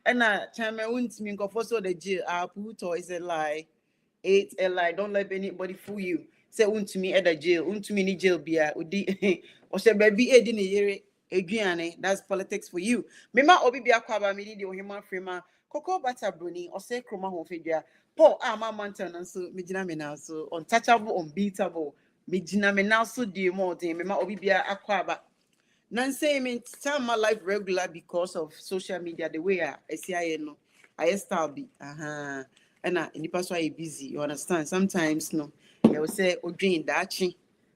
And Chama wouldn't mean go for so the jail. Puto is a lie. It's a lie. Don't let anybody fool you. Say to me at the jail. To me ni jail bia. Udi. Or say baby edi ni yere. Adriane. That's politics for you. Mema obi bia kwaba me di ohima frema. Cocoa butter bruni. Or say chroma home figure. Paul my mountain and so me jina me now so untouchable, unbeatable. Me jina me now so dear more than mema obi bia akwaba. Nancy, I mean, time my life regular because of social media. The way I see I know, I start be, and the person is busy. You understand? Sometimes no, I will say, "Oh, dream that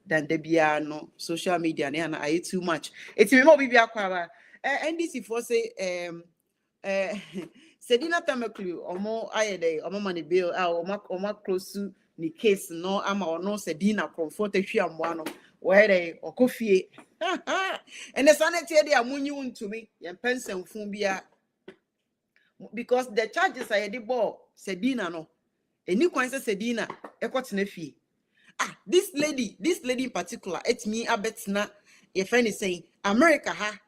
than the be no social media. And I too much. It's me more be aqua. And this if I say, Sedina Tamaklu, or more I day, or more money bill, or more close to the case. No, I'm or no Sedina comfort if you am one where they or coffee. And the sanity they are munyu to me, and pension fumbia. Because the charges I did ball, Sedina no. A new coincidence Sedina, a cotton fee. This lady in particular, it's me, I bet not. If any saying, America, ha.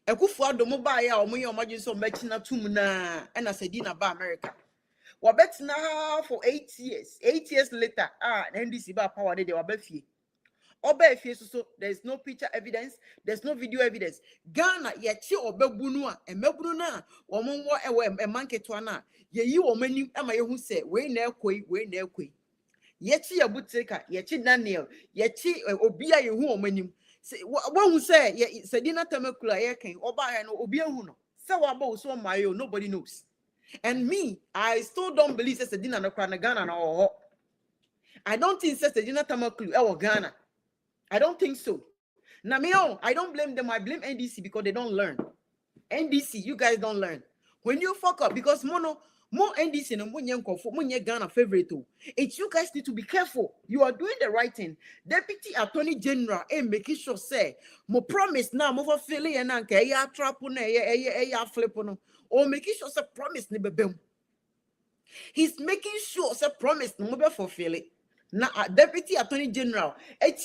A kufu do mobile ya omo yo imagine so metina tum na and Sedina ba America. Wa bet na for 8 years. 8 years later, NDC ba power they were befie. So there's no picture evidence, there's no video evidence. Ghana yechi obebunu a emebunu na omo wo ewe e manketo na ye yi omani ama ye hu se we na ekoi yechi abuteka yechi Daniel yechi obi a ye hu omani se wo hu se Sedina Tamakula ye kan oba he no obi ehu no se wa ba so mayo nobody knows. And me, I still don't believe Sedina no kra na Ghana na ho. I don't think Sedina Tamakula e Ghana. I don't think so. Now, I don't blame them. I blame NDC because they don't learn. NDC, you guys don't learn. When you fuck up, because more NDC and more Ghana favorite. It's you guys need to be careful. You are doing the right thing. Deputy Attorney General, making sure say, mo promise now, mo fulfilling and anke, trap on flip on, or making sure say promise ni bebem. He's making sure say promise no mo fulfill it. Now, Deputy Attorney General,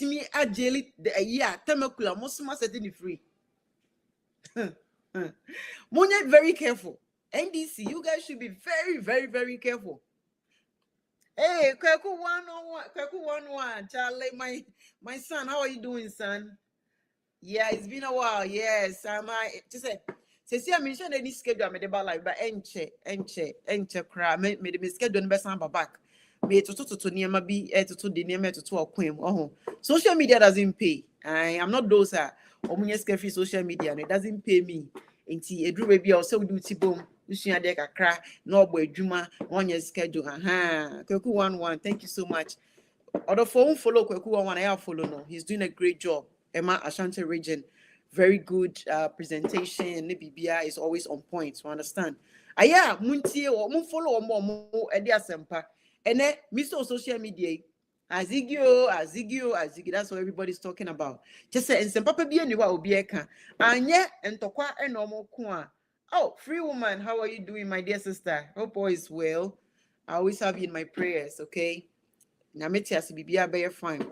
me a jelly the year, Tamakula, Mosuma setting it free. Munye, very careful. NDC, you guys should be very, very, very careful. Hey, Kweku 101, Charlie, my son, how are you doing, son? Yeah, it's been a while. Yes, just say, see, I mentioned any schedule, I made about like, but enche, cry, made me schedule and best back. To near be to the name to a queen. Social media doesn't pay. I am not those free social media and it doesn't pay me. Inti a drew baby also do tibum, wishing a deck a cry, no boy juma, 1 year schedule. Kweku 1-1, thank you so much. Other phone follow Kweku 1-1, I have follow no. He's doing a great job. Emma Ashanti region, very good presentation. BBI is always on point. You understand? Yeah, muntie or mun follow or more Edia Sempa. And then Mr. Social Media, Azigio, that's what everybody's talking about. Just say, and some papa be anywhere will be a can. And yet, and tokwa and normal kwa. Oh, free woman, how are you doing, my dear sister? Hope all is well. I always have you in my prayers, okay? Nametiasi, Bibia bear fine.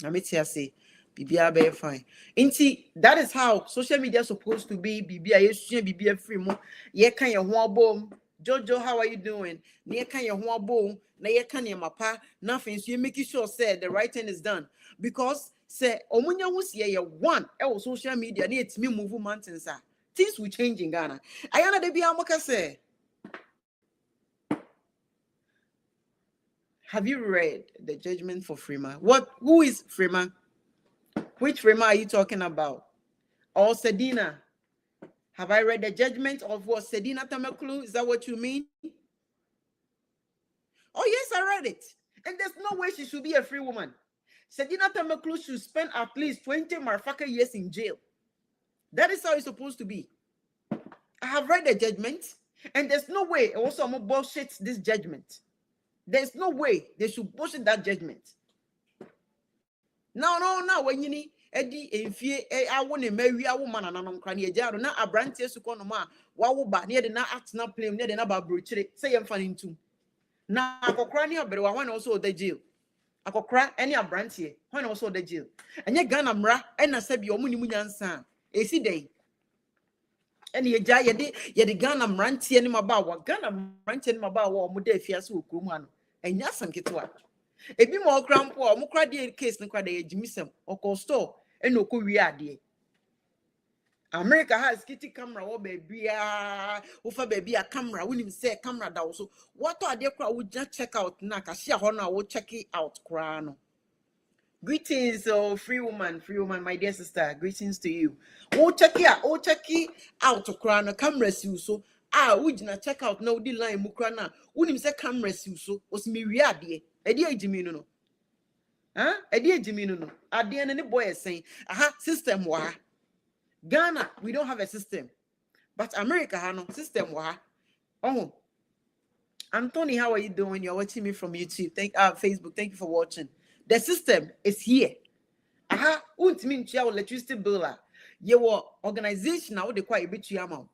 Nametiasi, Bibia bear fine. Inti, that is how social media is supposed to be. Bibia free mo. Ye can your one bomb. Jojo, how are you doing? Near can your one boom, na ye can your mapa, nothing. So you making sure say the right thing is done. Because say Omunya was ye one social media needs me move mountains. Things will change in Ghana. Ayana de Biamoka say. Have you read the judgment for Freema? Who is Freema? Which Freema are you talking about? Or Sedina? Have I read the judgment of what Sedina Tamakulu? Is that what you mean? Oh, yes, I read it. And there's no way she should be a free woman. Sedina Tamakulu should spend at least 20 motherfucking years in jail. That is how it's supposed to be. I have read the judgment, and there's no way also I'm gonna bullshit this judgment. There's no way they should bullshit that judgment. No, when you need Eddie, if I want to marry a woman and I'm crying, Jaro, not a branch, yes, Konoma, Wawuba, near the not act not playing, near the number brutally, say I'm funny too. Now, I go crying, but I want also the jail. I go cry any a branch here, when also the jail. And yet, Ganamra, and I said, your money, son, AC day. And ye jay ye the Ghana Mranti and Mabawa, Ghana Mranti and Mabawa, Mude Fias Ukuman, and Yasan Kitwa. A bit more crampo, Mukradi case, no crade, Jimism, or Costo, and no Kuriadi. America has kitty camera, oh baby, over baby a camera, wouldn't say a camera that also. What are they crowd would just check out Nakashia Hona will check it out, Crano. Greetings, oh free woman, my dear sister. Greetings to you. Oh check it out, Crano, cameras you so. Would you not check out no the line Mukrana? Wouldn't say cameras you so was me ready. A dear Jimino. Huh? A dear Jimino. At the end of the boy is saying, aha, system wa. Ghana, we don't have a system. But America has no system. Oh, Anthony, how are you doing? You're watching me from YouTube. Facebook. Thank you for watching. The system is here. Won't mean your electricity bill. Your organization now they quite a bit to your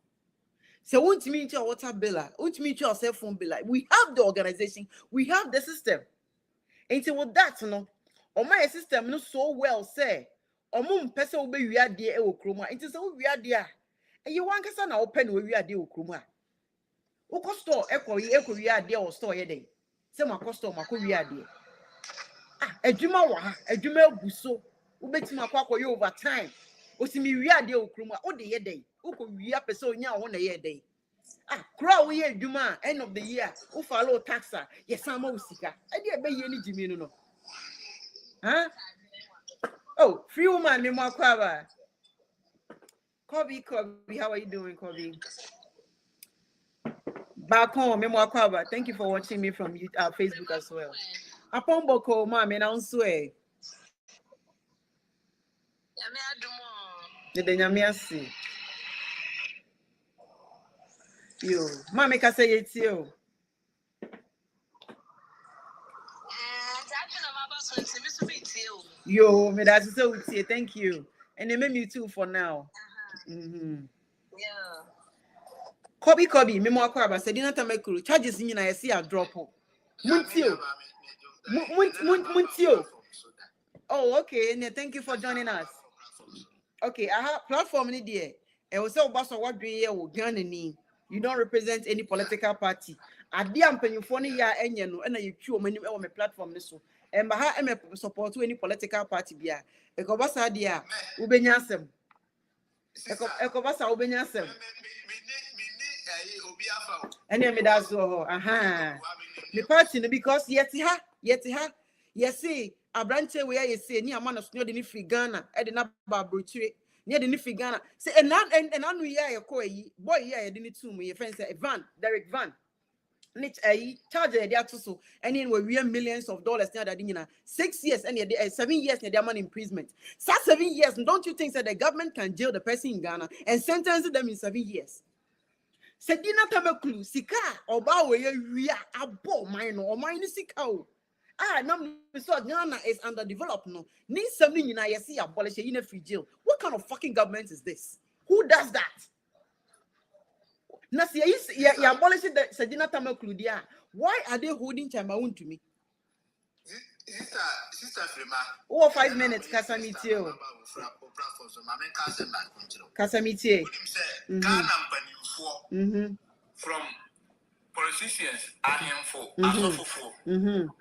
so won't mean your water bill. Won't mean your cell phone bill. We have the organization. We have the system. And so with that, no, my system no so well say. Person will be we are dear Okroma. It is all we are dear. And you want us now open where we are dear Okroma. Oko store echo we are dear or store a day. Some custom we are dear. A juma a juma buso. Ubet my quack you over time. Osimi we are dear Okroma. Oh, the year day. Oko we are person ya on a year day. Crow we are juma end of the year. Who follow taxa. Yes, I'm Osika. I dear bay any Jimmy no. Huh? Oh, free woman, Memo Kwaba. Kobe, how are you doing, Kobe? Back home, Memo Kwaba. Thank you for watching me from Facebook as well. Upon Boko, Mammy, and on Sway. The Yamiasi. You, Mammy, can say it's you. Yo, me that's so we say thank you. And they made me too for now. Yeah. Kobe, me more crab. I said, "Dinner time make charges in I see a drop. Muntio. Oh, okay. And thank you for joining us. Okay, I have platform in there. And we say about what do you Ghana ni? You don't represent any political party. At the end, you phone ya enye and you chew many on my platform this so. And my am support to any political party bia. Ekobasa dia ubenyasem. Ekobasa ubenyasem. And me that's so the party because yet ha yes see a branch where you say near man of snow the free Ghana and the naba brutally near the free Ghana. Say and I know ya boy yeah didn't to me your friend say Derek Van. Charge their so and then we are millions of dollars now that 6 years and 7 years their money imprisonment. So 7 years, don't you think that the government can jail the person in Ghana and sentence them in 7 years? Sedina Tamaklu, Sika, or Bawe, we are abo mine or mine Sika. No, so Ghana is underdeveloped. No, need something in I see abolish in a free jail. What kind of fucking government is this? Who does that? Now, see, you abolishing the Sedina Tamakludia. Why are they holding Chamaun to me? Sister Frima. Oh, 5 minutes, Casamitio. Casamitier. From politicians and him for Omubuya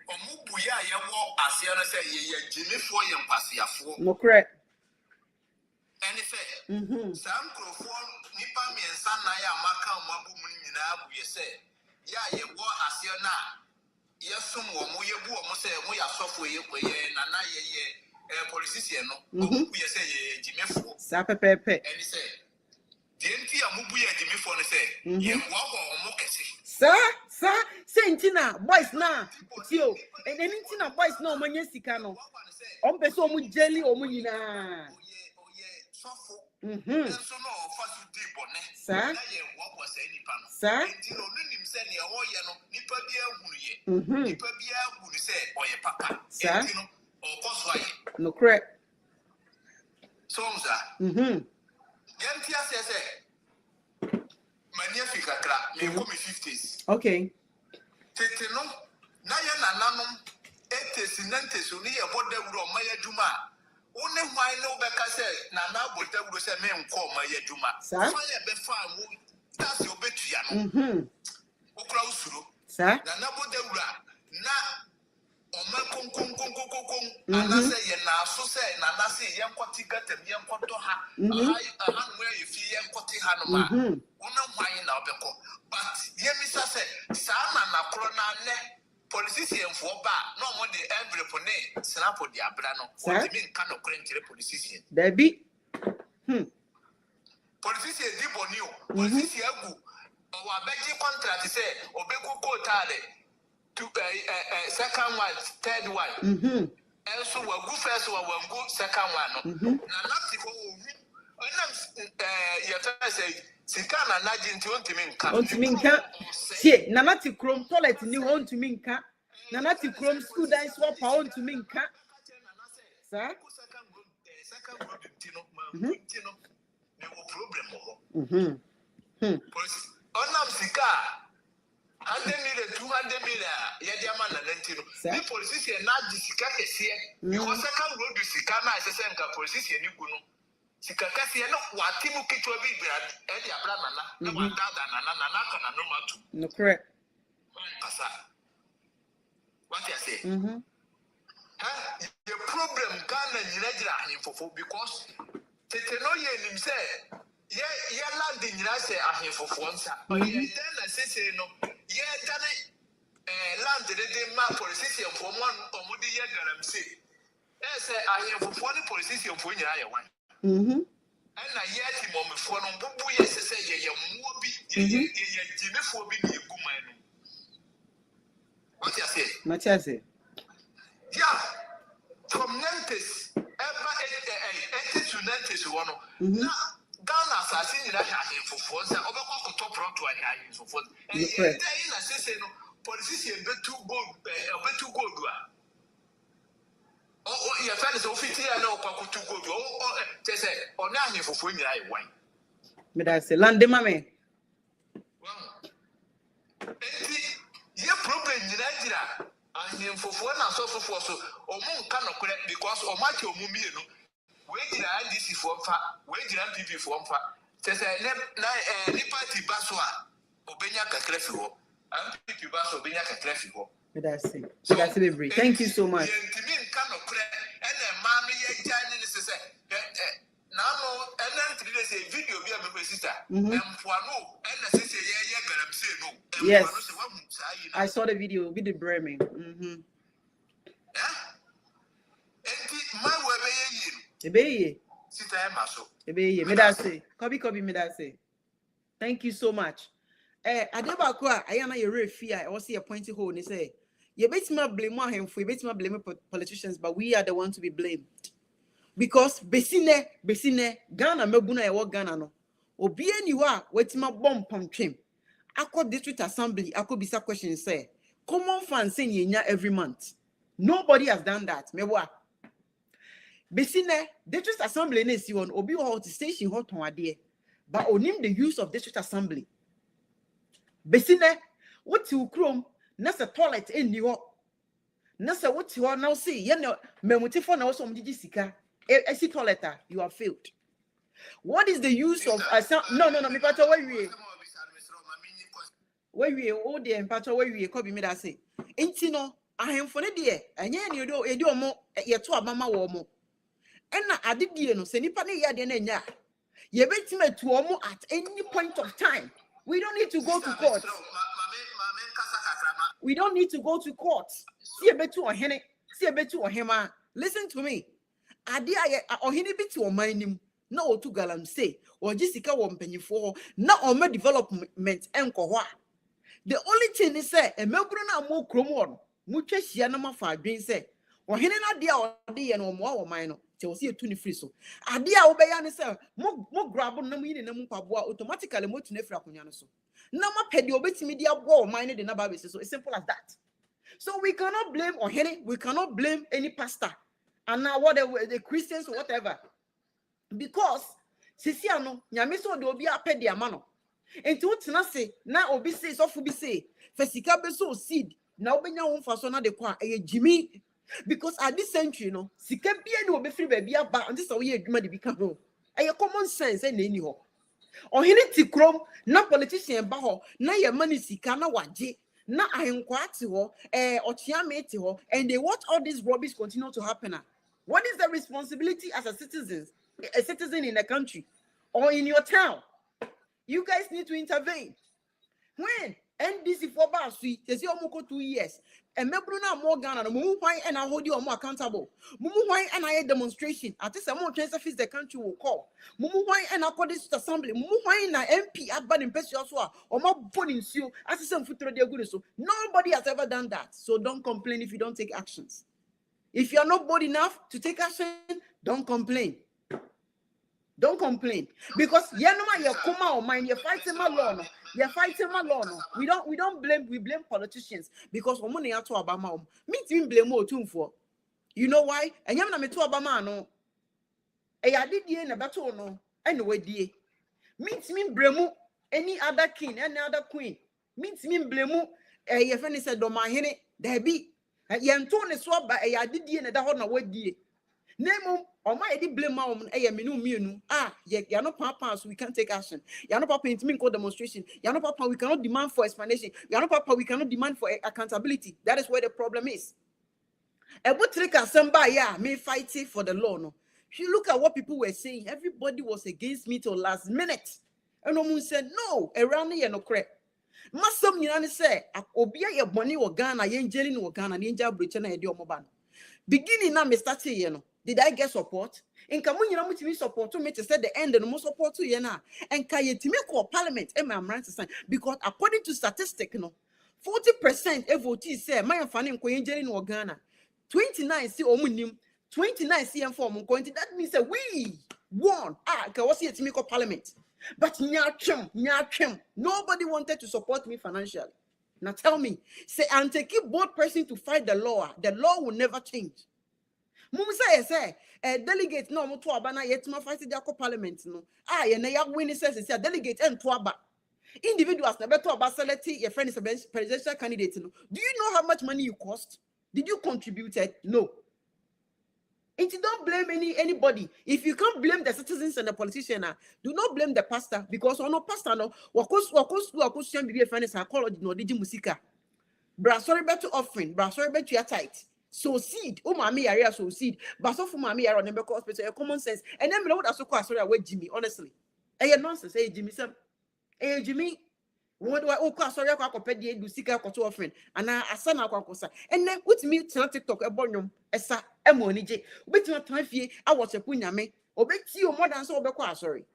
yawo asiana say ye Jimmy for yam pasia for. No correct. And he said, Sam Crofon, Nipa me and Sana ya maka mabu munina bu ye say, ya ye wo asiana. Yes, some more you say, we are software, Nana ye politician, no, we say Jimmy for. Sapa Pepe. And he said, Denti Amubuya Jimmy for the say, ye walk or mokesi. Sir, Saintina, boys now, Tio, and anything a boys no man yesicano. On peso mu jelly or munina. Sir, sir, sir, no correct. So, okay. Teteno, Naya Nanum, Etes, Nantes, Unia, Boda, Maya Juma, Only why no better say, Nana would tell you, say, men call my Yaduma. Fire before that's your bet. Ukrausuru, sir. Nana would na. Oma kum anase ye na so say nana say yen kwoti gatam yen kwoto ha aha where you feel yen kwoti ha no ma wona hwan na obeko but ye mi say sa na kro na ne politician fo ba no mo de envelope ne snap di abra no o mi nka no kro nkire politician there be politician di boni o politician agu o abeji contract say obegu ko tale second one, third one. And so we'll go first one, we'll go second one. Now, not to go. You say, Sikana Najin to Minka. On to Minka. See, Nanati Chrome toilet new on to Minka. Nanati Chrome school dance swap on to Minka. Sir? Second one, problem. On Sika. 100 million, 200 million, Yadiaman and Lentino. The politician not the Sikasia, because second road to Sikana is a second politician. You know, Sikasia, no, what Timu Kito be Eddie Abramana, no one than no, correct. What you say? The problem Ghana in for because Tetenoye himself, yeah, landing, I say, I have for once. Then I say, no. Yeah, land the man politician for one or more year than say. I have one politician for one. And I yet him on the phone on Bubu, yes, say, yeah, Jimmy for being a woman. What you say? Much as it. Yeah, from Nantes, ever to Nantes, one. Now, Ghana assassin that I for force, and over top rock to a for force. And then I say, no, politician bet too good. Oh, your friend is officially no Paco to go. Oh, they say, or now you for food, I wine. But I say, Landemame. Your problem in Nigeria, and him for one and so forth, or more cannot correct because or much your mummy. Where did I this for where did I be for says a party baswa Obenya Clefio and people basso Benya Clefio. That's it. Thank you so much. And mammy Chinese now and then say video be a sister and Puano and say yes. I saw the video with the Bremen. My way. Thank you so much. Adebakwa, I am a refia. I was see a pointy hole and say, you bet me blame him for you bet me blame politicians, but we are the ones to be blamed. Because Besine, Ghana, Mebuna, I work Ghana no. Obi anywhere, wait my bomb pump trim. I could district assembly, I could be some question say, common fans saying yenya every month. Nobody has done that. Mewa. Besine, district assembly is you on Obi or to station hot on idea, but onim the use of district assembly. Besine, what you chrome, nasa toilet in New York. Nasa what you are now see, you know, memutifo na also mjisika. I see toilet, you have failed. What is the use of no, me pato where we all the pato where we copy me that say. Intino, I am for the dear, and yen you do more yet to a mama womo. And I did no say nipani ya denya. Ye bet me to omo at any point of time. We don't need to go to court. We don't need to go to court. See a bet to a hene, see a bet to a hema. Listen to me. Adia or hene bit to a mining. No to galam say or Jessica won't for no or my development and what. The only thing is say a melbrana more chrome much yanama for green say or hene adia or day and more minor. See a 23 so. Adia obeyan say more grab no meaning no mupabua automatically more to nefra kunyanoso. Nama pedio bit media war minor the number so it's simple as that. So we cannot blame or hene, we cannot blame any pastor and now whatever the Christians or whatever. Because Sisiano, Yamiso do be a pedia mano. And to say, now obi say, so for be say, Fesica beso seed, now be now for sona de qua, a Jimmy, Because at this century, you know, sika bia no be free baby aba until so we adwuma de become home. A common sense and any ho. Or he ti krom na politician ba ho na your money sika na waje na ahenkwa ati ho ochiame ati ho, and they watch all these rubbish continue to happen. What is the responsibility as a citizen in a country or in your town? You guys need to intervene. When NDC for Basui, they say almost 2 years. And Mebruna more Ghana, Mumu why and I hold you more accountable. Mumu why and I demonstration. At least some more transfer fees the country will call. Mumu why and I call this assembly. Mumu why and I MP at Ban in Pessoa or more boning you as some foot through their goodness. So nobody has ever done that. So don't complain if you don't take actions. If you are not bold enough to take action, don't complain. Don't complain. Because you're kuma or mind, you're fighting my law. No. You're fighting my law. No. We don't blame, we blame politicians because money to Obama. Me team blame more too for. You know why? And you're not me to Obama no. I did ye in a battle no. Anyway, dear. Means me blame any other king, any other queen. Means me blame your friend said, "Don't mind it." There be. Yantone swap by a did ye in a dahona word dear. Name or my blame mom minu you're not papa, so we can't take action. You're not papa in called demonstration. You're not papa, we cannot demand for explanation. You're not papa, we cannot demand for accountability. That is where the problem is. And what trick somebody me fighting for the law. No, if you look at what people were saying, everybody was against me till last minute. And no one said no, around here no crap. Masam you say obia your money or Ghana, yen jelly no Ghana, ninja bridge and idea mobile. Beginning now, me start you know. Did I get support? In Kamun, you know, me support to me to say the end and more support to you now. And Kayetime call parliament, and I'm right to sign because according to statistics, you know, 40% vote say my fanning Koyenjeri in Ghana, 29 see omunim, 29 CM form going. That means that we won. Kawasi at me call parliament. But nyachim, nobody wanted to support me financially. Now tell me, say and take a bold person to fight the law will never change. Mumsa say delegate no to abana yet ma fight the parliament no. Na ya win says delegate and to aba. Individuals na beto aba select your friend is a presidential candidate no. Do you know how much money you cost? Did you contribute? No. And you don't blame anybody. If you can't blame the citizens and the politician, do not blame the pastor because no pastor no wakos be a friend is psychology no did musika. Bra sorry better offering, bra sorry better your tight. So seed, mami area so seed, but so for mami area number hospital common sense. And then what so call sorry away Jimmy, honestly. Nonsense, Jimmy Sam. Jimmy. What do I call sorry? I compared the Lucika to offering, and I asana kwakosa. And then with me to TikTok a bonum, esa emonije. Wait till time fee, I was a punyame, obey you more than so sorry.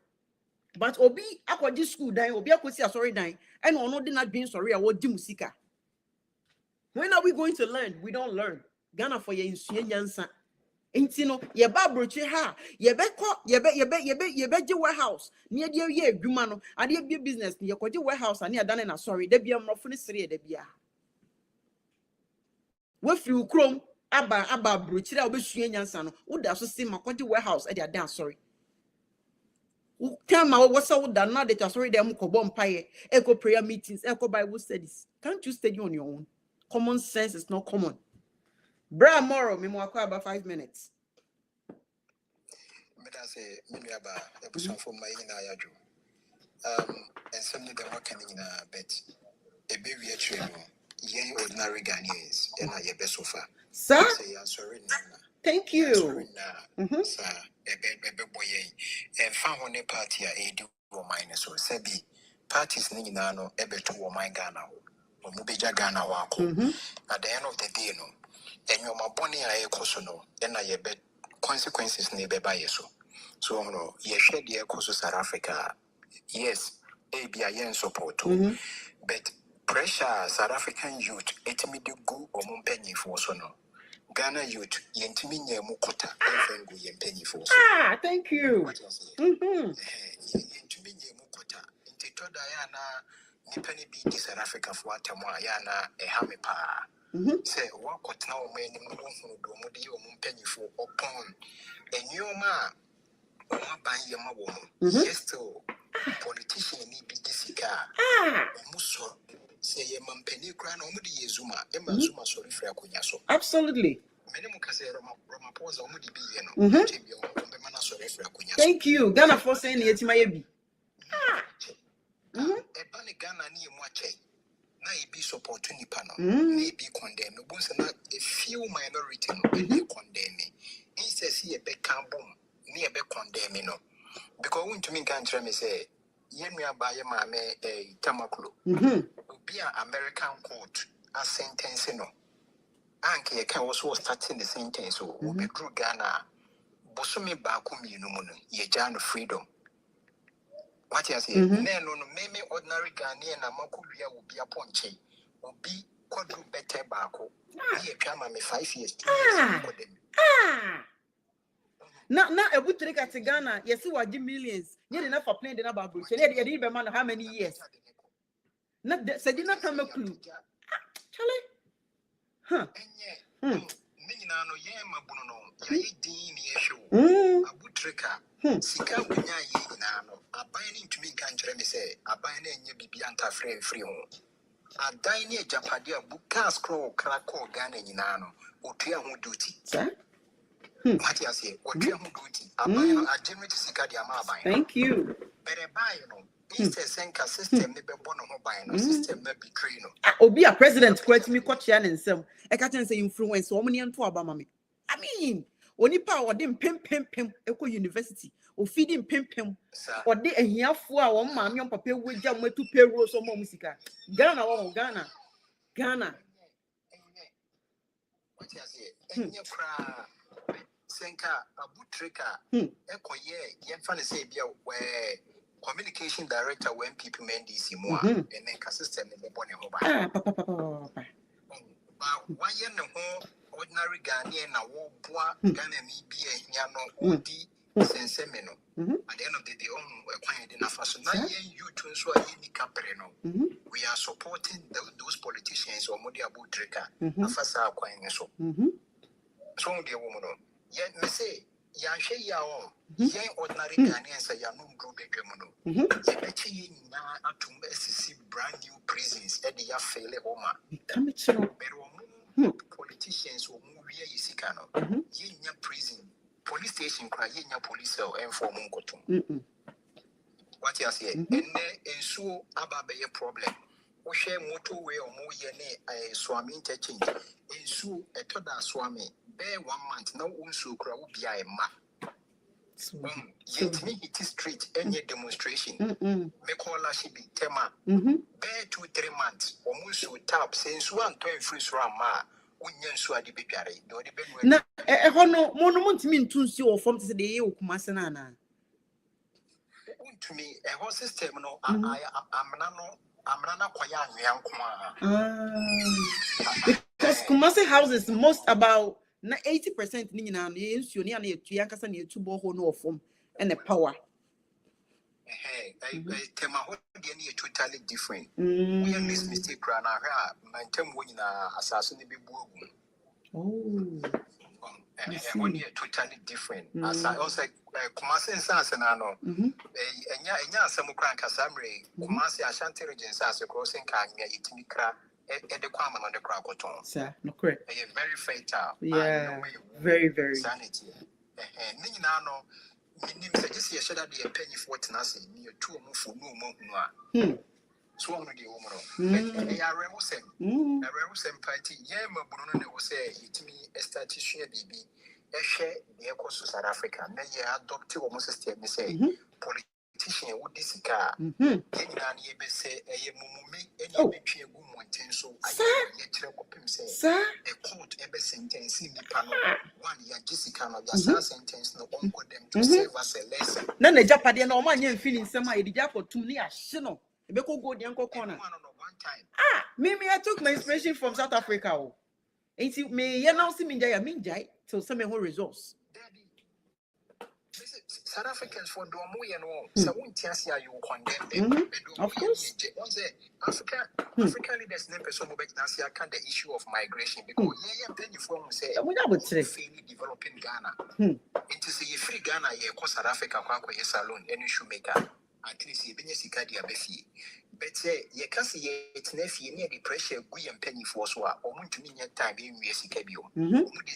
But obi akwaji school dying, obi akwasi sorry dying, and no did not being sorry. I would do musika. When are we going to learn? We don't learn. Ghana for your insuyansa. Intino, ye babroche ha, ye be warehouse, near the year, Gumano, and ye be business, near Koji warehouse, and near Dana, sorry, there be a more funny three, there be a. With you, Chrome, Abba, Bruchia, Obishian, would also see my Koji warehouse at their dance, sorry. Tell my what's all done now that you're sorry, them Cobom Pie, echo prayer meetings, echo Bible studies. Can't you study on your own? Common sense is not common. Bra Moro, me more about 5 minutes. Say, Miniaba, a person for my in Ayaju. And some of them are coming in a bet. A baby a train, ye ordinary Ghanaians, and I a best so far. Sir, sorry, thank you. Sir, a baby boy, and found one a party a do or minus or Sebi. Parties Ninano, a bet to my Ghana, or Mubija Ghana Wako. At the end of the day, no. And you're my bonny, I cosono, and I bet consequences never by so. So, no, ye shed the echoes of South Africa. Yes, ABIN support, but pressure South African youth, etimi de go or mumpenny for so no. Ghana youth, yentiminya mukota, and go yenpenny for so. Thank you. Yentiminya mukota, into Diana, Nippany be South Africa for Tamoyana, a hammy pa. Say, what now, many Mudi or mumpenny for upon a new ma. Yes, still politician need be Jessica. Muso say a man penny crown only Zuma, Emma Zuma sorry for Cunyaso. Absolutely. minimum kase Ramaphosa omudi bi ye no chebi o be mana so refra kunya. Thank you. Ghana for saying yetima ye bi. Eba ne Ghana ni emu ache. Na ibi support nipa no. Na ibi condemn. Obu se na a few minority no be condemn. Instead see e be kan bom, ni e be condemn no. Because when to me can tell me say Yemia by your mamma a tamaklo. Be an American court a sentence no. Anke can also starting the sentence so be drew Ghana. Bosumi Bakumi no moon, ye Jan freedom. What you say? No, maybe ordinary Ghanaian and Makuria will be a ponche, will be quadruple better Bako. Here come me 5 years, 2 years. Now a good trick at Ghana, yes, you are millions. Near enough for playing the number Bruce. And yet, you man how many years? Not that said, not come a clue. Charlie? Huh? Ninano Yama Bruno, Yadini show. Abu Trika, Sika Winya Yinano, a binding to me can't me say, a binding you be Bianta free home. A dining Japadia Buka scroll, Krakow, Ghana Yinano, or Tiamu duty. What you say, or Tiamu duty, a binding a generate Sika Diamaba. Thank you. But a binding. Senka system maybe one of mobile system maybe train. Obi a president quite me kochian and some. I can't say influence so many and to Obama. I mean, only power them pim eco university or feeding pim or they a here for our mammy on paper with jam with 2 payrolls or more musica. Ghana. What you say? Senka Abu Trika, Echo ye, Yan say where communication director when people meant this more and then system in the bonnet. Why no ordinary Ghanaian na war Ghana me be a Yano Odi Sensemino. At the end of the day, acquired enough. So now you to so any capreno. We are supporting those politicians or Modi Abu Trika, Afasa acquiring so. So, dear woman, yet me say. Yanshe yao, yen ordinary Ghanaians say Yanum Group Egemono. Yeti na atum SCC brand new prisons at the Yafele Homa. Come it so. Politicians will move here, Isikano. Yen prison, police station cry, yen police cell, and for Mungotum. What you say? And so ababe a problem. We share motorway or more yene a swami interchange. And so a toda swami. Bear 1 month, no unsu crowd be a map. Yet me it is street any demonstration. Me call she be tema. Bear 2-3 months, or musu tap since 1 to free swama. Unyan swadi bipare. Do the ben na hono monument mean to see or from the day of Kumasanana. To me, a whole system no I'm not because Kumasi houses most about 80% nina near near to Yankasa near to Boho no form and the power. Hey, totally different. We are this mistake, my term winning assassin be boom. Oh, when you're totally different. As I also Kumasi and Sansanano, and ya some crank Casamre, Kumasi Ashanti regions as a crossing can get Timikra. At the Kwama on the Krakoton. Sir, no correct. Very fatal. Yeah, very. Sanity. Ninano, Minim suggests you should have a penny for Tenassi, near 2 for no more. Swan with the woman. They are Remusem. A Remusem party. Yama Bruno will say, it me a statistician, baby. A share the Eco South Africa. May you adopt almost a statement say, politician would this car. Yenani say, a mummy, any between a good one, so I say, a court ever sentence in the panel. 1 year Jessica, no, your sentence, no one got them to save us a lesson. None of Japadian or man feeling some idea for 2 years. Shino, a beko go the uncle corner. Maybe I took my inspiration from South Africa. Ain't it me? You now see me, I mean, Jai, till some more results. South Africans for Domu and all. So, won't you condemn them? Of course. African leaders never so much Nancy can the issue of migration because penny from say, I would say, fairly developing Ghana. It is a free Ghana, South Africa, Quack, salon, any shoemaker. At least a Benesika Diabefi. But you can see it's nephew near the pressure, we and penny for so or want to mean your time in Missy Cabio.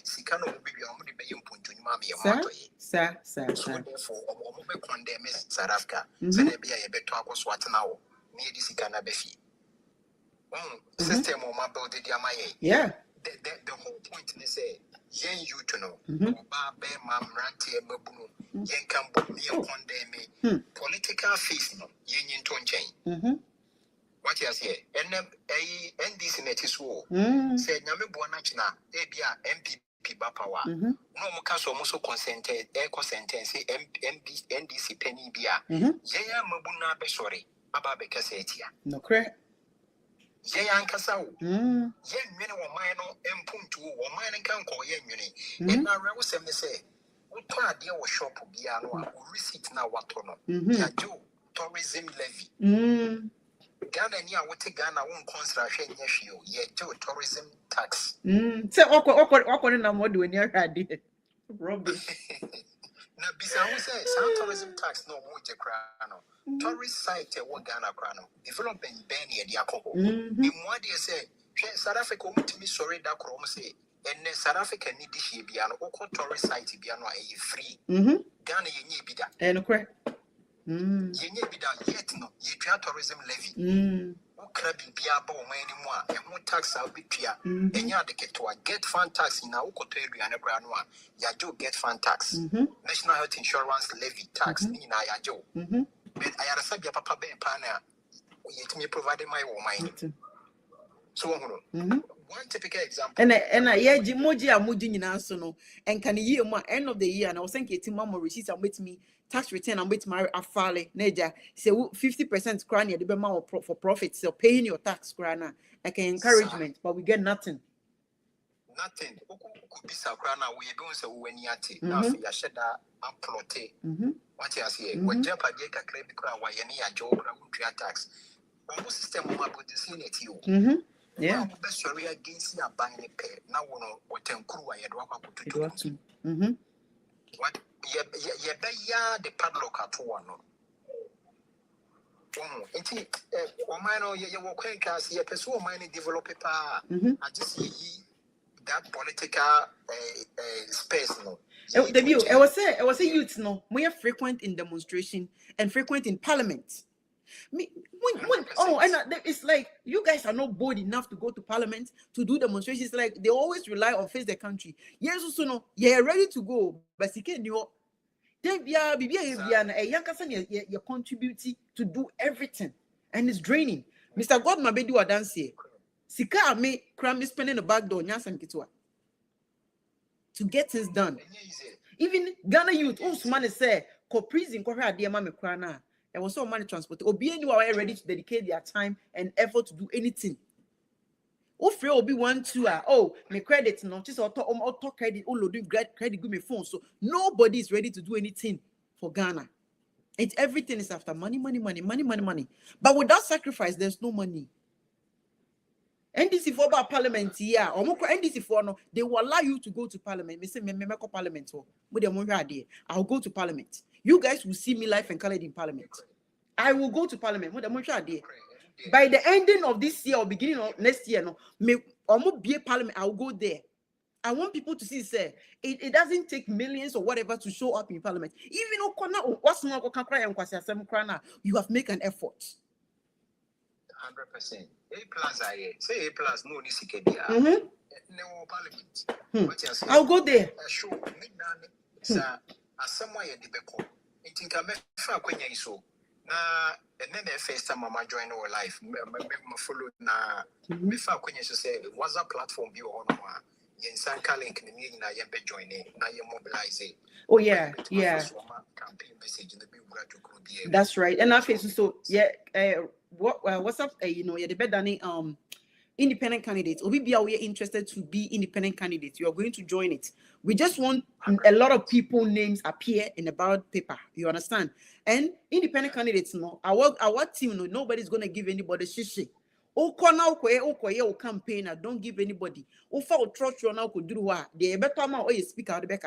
Sikano will be on the Bayon Point to Mammy and Montoy. Sir. So therefore, or condemn Miss Sarafka, so there be a better was what now near the Sikana Befi. System or my body, dear my yeah. The whole point is say, yen you to know, Baba, Mam, Ranty, Babu, yen can book me upon them, political face, yen ton chain. What you say? And NDC Netis war said Namibuanachna, Abia MPP Bapawa. No Mukas almost consented, echo sentence, NDC Penny Bia. Jaya Mabuna Besori, Ababeka Setia. No crack. Jaya Ankasau. Yen men or minor Mpuntu or mining can call yen uni. And I was say, what dear was shop of Biano, receipt now what or not. Yajo, tourism levy. Ghana near what Ghana won't construction yes you tourism tax. So awkward and I'm what doing your idea. Rubbish. Now besides say some tourism tax no more crano. Tourist site what Ghana crano. Development Benny and Yakobo. In what they say, South Africa to me sorry that chrome say. And South Africa need this year piano or tourist site piano a free. Ghana ye bida. And crack. Ye be done yet no, ye tourism levy. Crab be a bow anymore, and one tax I'll be clear. And ya get fund tax in our hotel and a grand one. Yajo get fund tax. National Health Insurance levy tax in Ayajo. But I had a subject papa ben pana, yet me provided my own mind. So, one typical example. And I yeah, Jimoji are moving in Ansono, and can you hear end of the year? And I was thinking, Mama receipts and with me. Tax return and wait my afale neja say 50% cranny the amount for profit so paying your tax grana like encouragement but we get nothing could be sakrana we don't say when yati now for your shedda uplote what you say what jeopardy ka credit card why any a job tax one system of my this you yeah best sorry against your buying a pair now what ten crew I had to what ye the padlock at one. Or mine, ye will quake us, ye pursue mine develop I just see that political space. No, the view I was a youth no more frequent in demonstration and frequent in parliament. When and it's like you guys are not bold enough to go to parliament to do demonstrations. Like they always rely on face the country. Yes, so no, you're ready to go, but you can't do. Then you contribute to do everything, and it's draining. Mr. God Mabedu Adansi, Sika me cram spending the back door, Nyasan Kitwa to get things done. Even Ghana youth, Usman say, co prison, Korea, dear Mamma Krana. There was so money transport. Obi are ready to dedicate their time and effort to do anything. Free will be 1 2 me credit not just auto credit do credit give me phone. So nobody is ready to do anything for Ghana. It's everything is after money. But without sacrifice, there's no money. NDC for about parliament, yeah, or NDC for no, they will allow you to go to parliament. Me say me parliament I'll go to parliament. You guys will see me live and colored in parliament. I will go to parliament. By the ending of this year or beginning of next year, no, me be a parliament. I'll go there. I want people to see, say, it doesn't take millions or whatever to show up in parliament. Even you have made an effort. 100%. A+, I say A+, no Nisikedia. No parliament. I'll go there. Sure, sir, as somewhere the Beko. I think I'm a when you so. And then the first time I joined our life, I follow na before when you say what's a platform you on one. Yen Sanka link in the meeting I am joining, now you mobilize it. Oh, yeah. Campaign message in the big group. That's right. And I face so, yeah, what's up? You know, you're the better than independent candidates. Or we are interested to be independent candidates. You are going to join it. We just want a lot of people names appear in the ballot paper. You understand? And independent candidates, no, our team, no, nobody's going to give anybody shishi. O campaigner, don't give anybody. O for trust you now could do what the better man or you speak out the back.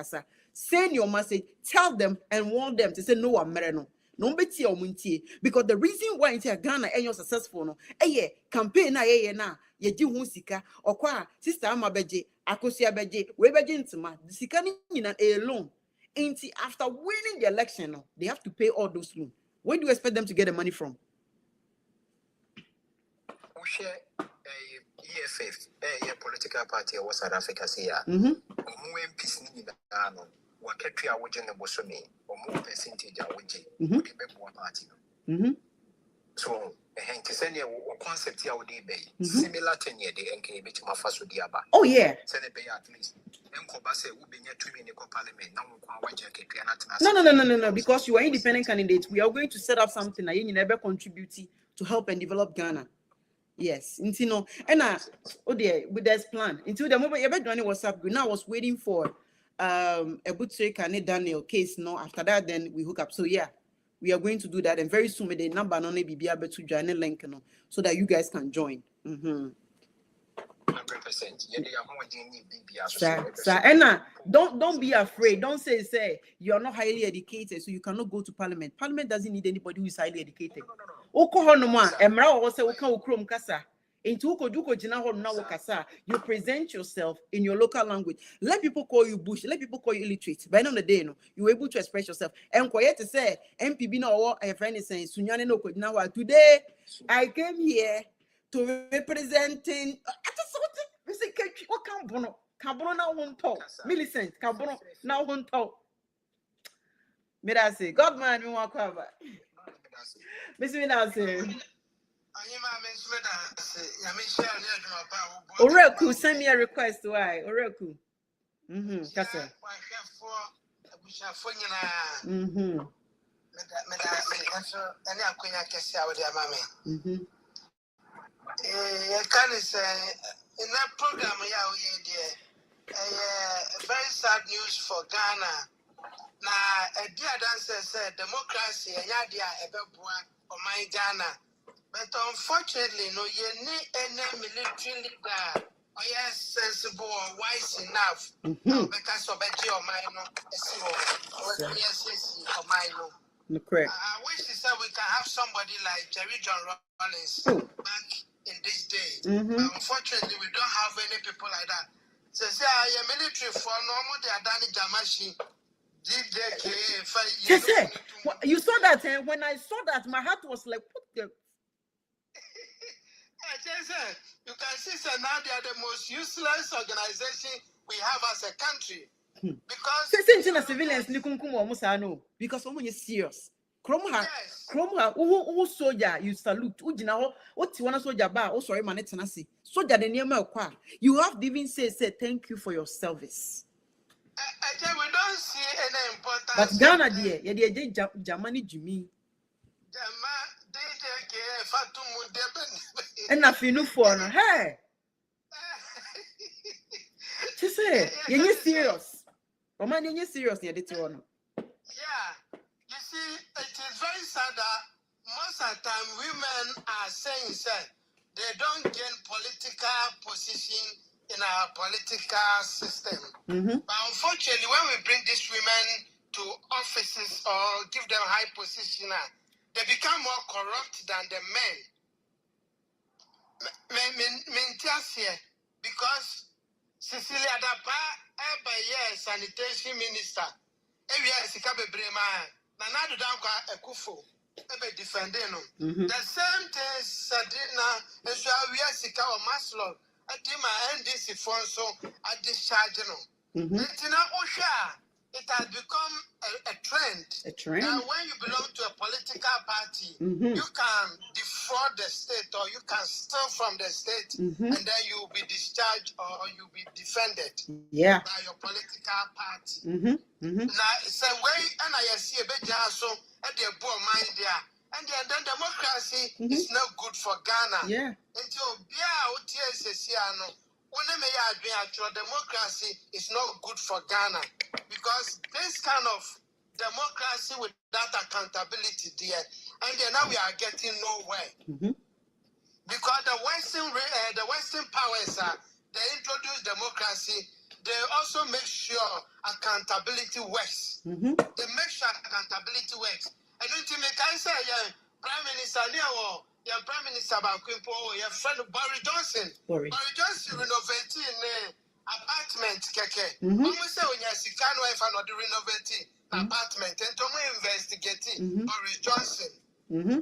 Send your message, tell them and warn them to say no, I'm no. no beti omuntie because the reason why into Ghana enyo successful no campaign na na ye ji hu sika okwa sister amabeje akosia beje we beje ntuma the sika ni nyina alone inti after winning the election no, they have to pay all those loans. Where do you expect them to get the money from? EFF, a political party of South Africa, say, MPs need no, what country I would generate was me, or more percentage I would give one party. So, a hand to send you a concept here would be similar 10 year day and can be to my first diaba. Oh, yeah. Send a bay at least. Would be near 2 minutes parliament. No, because you are independent candidates. We are going to set up something that you never contribute to help and develop Ghana. Yes, and oh dear, with this plan. Until the moment you're joining WhatsApp group, now I was waiting for a Butre Kane Daniel case. No, after that, then we hook up. So yeah, we are going to do that, and very soon the number no be able to join a link, so that you guys can join. 100%. Sir, don't be afraid. Don't say you're not highly educated, so you cannot go to parliament. Parliament doesn't need anybody who is highly educated. You present yourself in your local language. Let people call you bush. Let people call you illiterate. By the end of the day, you're able to express yourself. And quiet to say, MPB no a friend is saying, today I came here to representing. What Cambono? Cambono now won't talk. Millicent, Cambono now won't talk. May I say, God man, you want to cover. Miss Minase. Oreku, send me a request. Why? Oreku. Kasa. In that program, very sad news for Ghana. Now, a dear dancer said democracy, and yadia, a beboa, or my Ghana. But unfortunately, no, you need any military leader, or yes, sensible or wise enough. Because of a geo minor, or yes, or minor. Correct. I wish to say we can have somebody like Jerry John Rawlings back in this day. Unfortunately, we don't have any people like that. So say I am military for normal they are done Jamashi. You saw that when I saw that my heart was like what the you can see sir, now they are the most useless organization we have as a country. Because civilians because someone is serious. Kromha, who soldier you salute, what you want to soldier bar, oh sorry, man, it's nasi. Soldier the name of qua. You have to even say thank you for your service. We don't see any importance. But Ghana, dear, yeah, Germany, Jimmy. And nothing new for no, hey. She say, you're serious. Oh man, you're serious, yeah, that's one. Yeah. You see, it is very sad that most of the time women are saying they don't gain political position in our political system. But unfortunately, when we bring these women to offices or give them high position, they become more corrupt than the men. Because Cecilia Dapa, every year, sanitation minister, every year, Sikabe Brema. Nanadu Danka Ekufo, ebe defending the same thing Sadina, and so we are Sika or Maslow, at Dima NDC Fonso at discharging. It has become a trend. A trend. Now, when you belong to a political party, you can defraud the state or you can steal from the state, and then you will be discharged or you will be defended by your political party. Now, it's a way, and I see a bit so at the poor mind there. And then democracy is not good for Ghana. Yeah. Until democracy is not good for Ghana because this kind of democracy without accountability there, and then now we are getting nowhere. Because the Western powers they introduce democracy, they also make sure accountability works. They make sure accountability works. I don't think I say, yeah, Prime Minister Neo, your Prime Minister Bakwimpo, your friend Boris Johnson. Boris Johnson renovating apartment, keke. Almost say when you're Sikano, if I'm not renovating apartment, and to investigating Boris Johnson.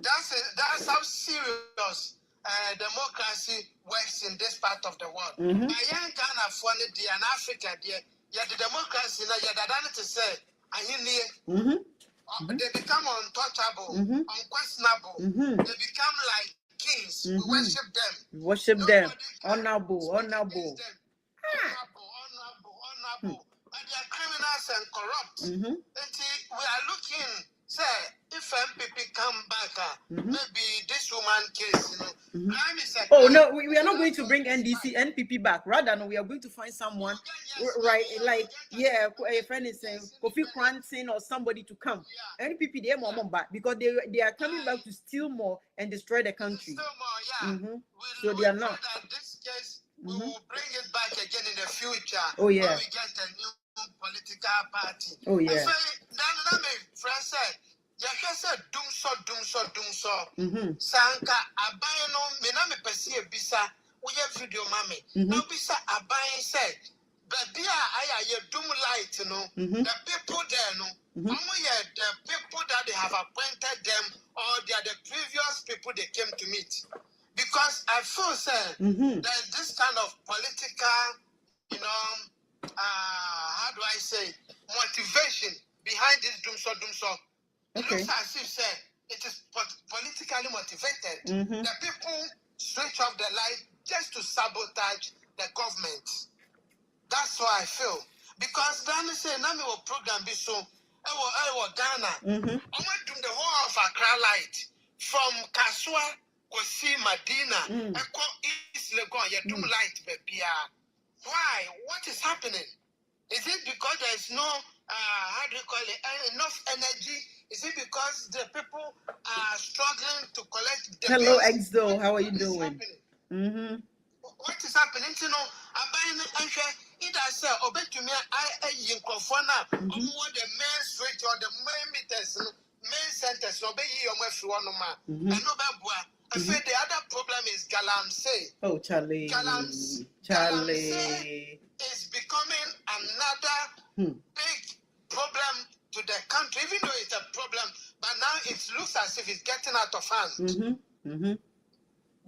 That's how serious democracy works in this part of the world. I ain't Ghana for the and Africa, dear. Yeah, the democracy now, yeah, that to say, they become untouchable, unquestionable. They become like kings. We worship them. Worship them. Honorable. Honorable. But they are criminals and corrupt. And we are looking, say, if MPP come back, maybe this woman case, Oh no, we are not going to bring NPP back. Rather, no, we are going to find someone, right? Like, a friend is saying, Kofi Kransin or somebody to come. NPP, they are back because they are coming back to steal more and destroy the country. So they are not. This case, we will bring it back again in the future. Oh yeah. When we get a new political party. Oh yeah. Then my friend said. Yaka said doom so. Sanka abayno me na me pese ebisa we video mame. Now bisa abayin said baby I ye doom light no. The people there no. The people that they have appointed them or they are the previous people they came to meet. Because I feel say there's this kind of political, how do I say, motivation behind this doom so. It looks as if it is politically motivated. The people switch off the light just to sabotage the government. That's what I feel. Because then say, Nami will program be so. I will Ghana. I went to the whole of Accra light from Kasua, Kosi, Medina, Eko East Legon. You do light, baby. Why? What is happening? Is it because there is no how do you call it? Enough energy? Is it because the people are struggling to collect the Hello, bills? Exo. How are you doing? What is happening? You know, I'm buying either say, obey to me, I in Crofona, the main switch or the main meters, main centers, obey you, my friend. I know about I said the other problem is Galamsey. Oh, Charlie. Galamsey is becoming another big problem to the country, even though it's a problem, but now it looks as if it's getting out of hand.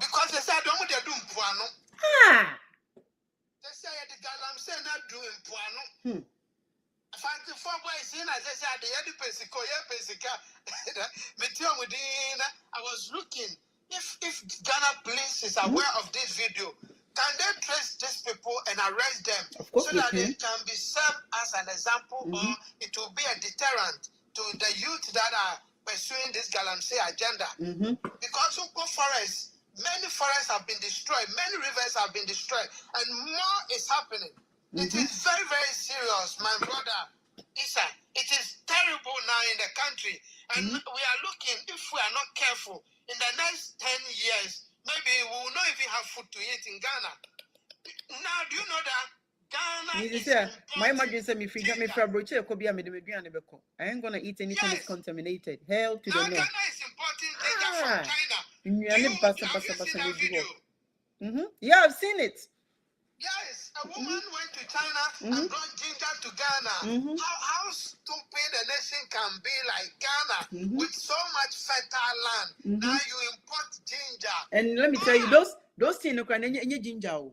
Because they say, don't they do Puano? They say the Galamsey not doing Puano. Fancy four boys in, as I said, the Eddie Pesico, I was looking if Ghana police is aware of this video. Can they trace these people and arrest them so that they can be served as an example or it will be a deterrent to the youth that are pursuing this Galamsey agenda? Because Uko forests, many forests have been destroyed, many rivers have been destroyed, and more is happening. It is very, very serious, my brother Issa. It is terrible now in the country, and we are looking, if we are not careful, in the next 10 years, maybe we will not even have food to eat in Ghana. Now, do you know that Ghana is my imagine say me broche ko bia me de meduane beko. I ain't gonna eat anything that's contaminated. Hell to the no. Ghana is importing ginger from China. Have you seen that video? Yeah, I've seen it. Yes, a woman went to China and brought ginger to Ghana. How stupid a nation can be like Ghana with so much fertile land. Now you import ginger. And let me tell you, those things you can any ginger.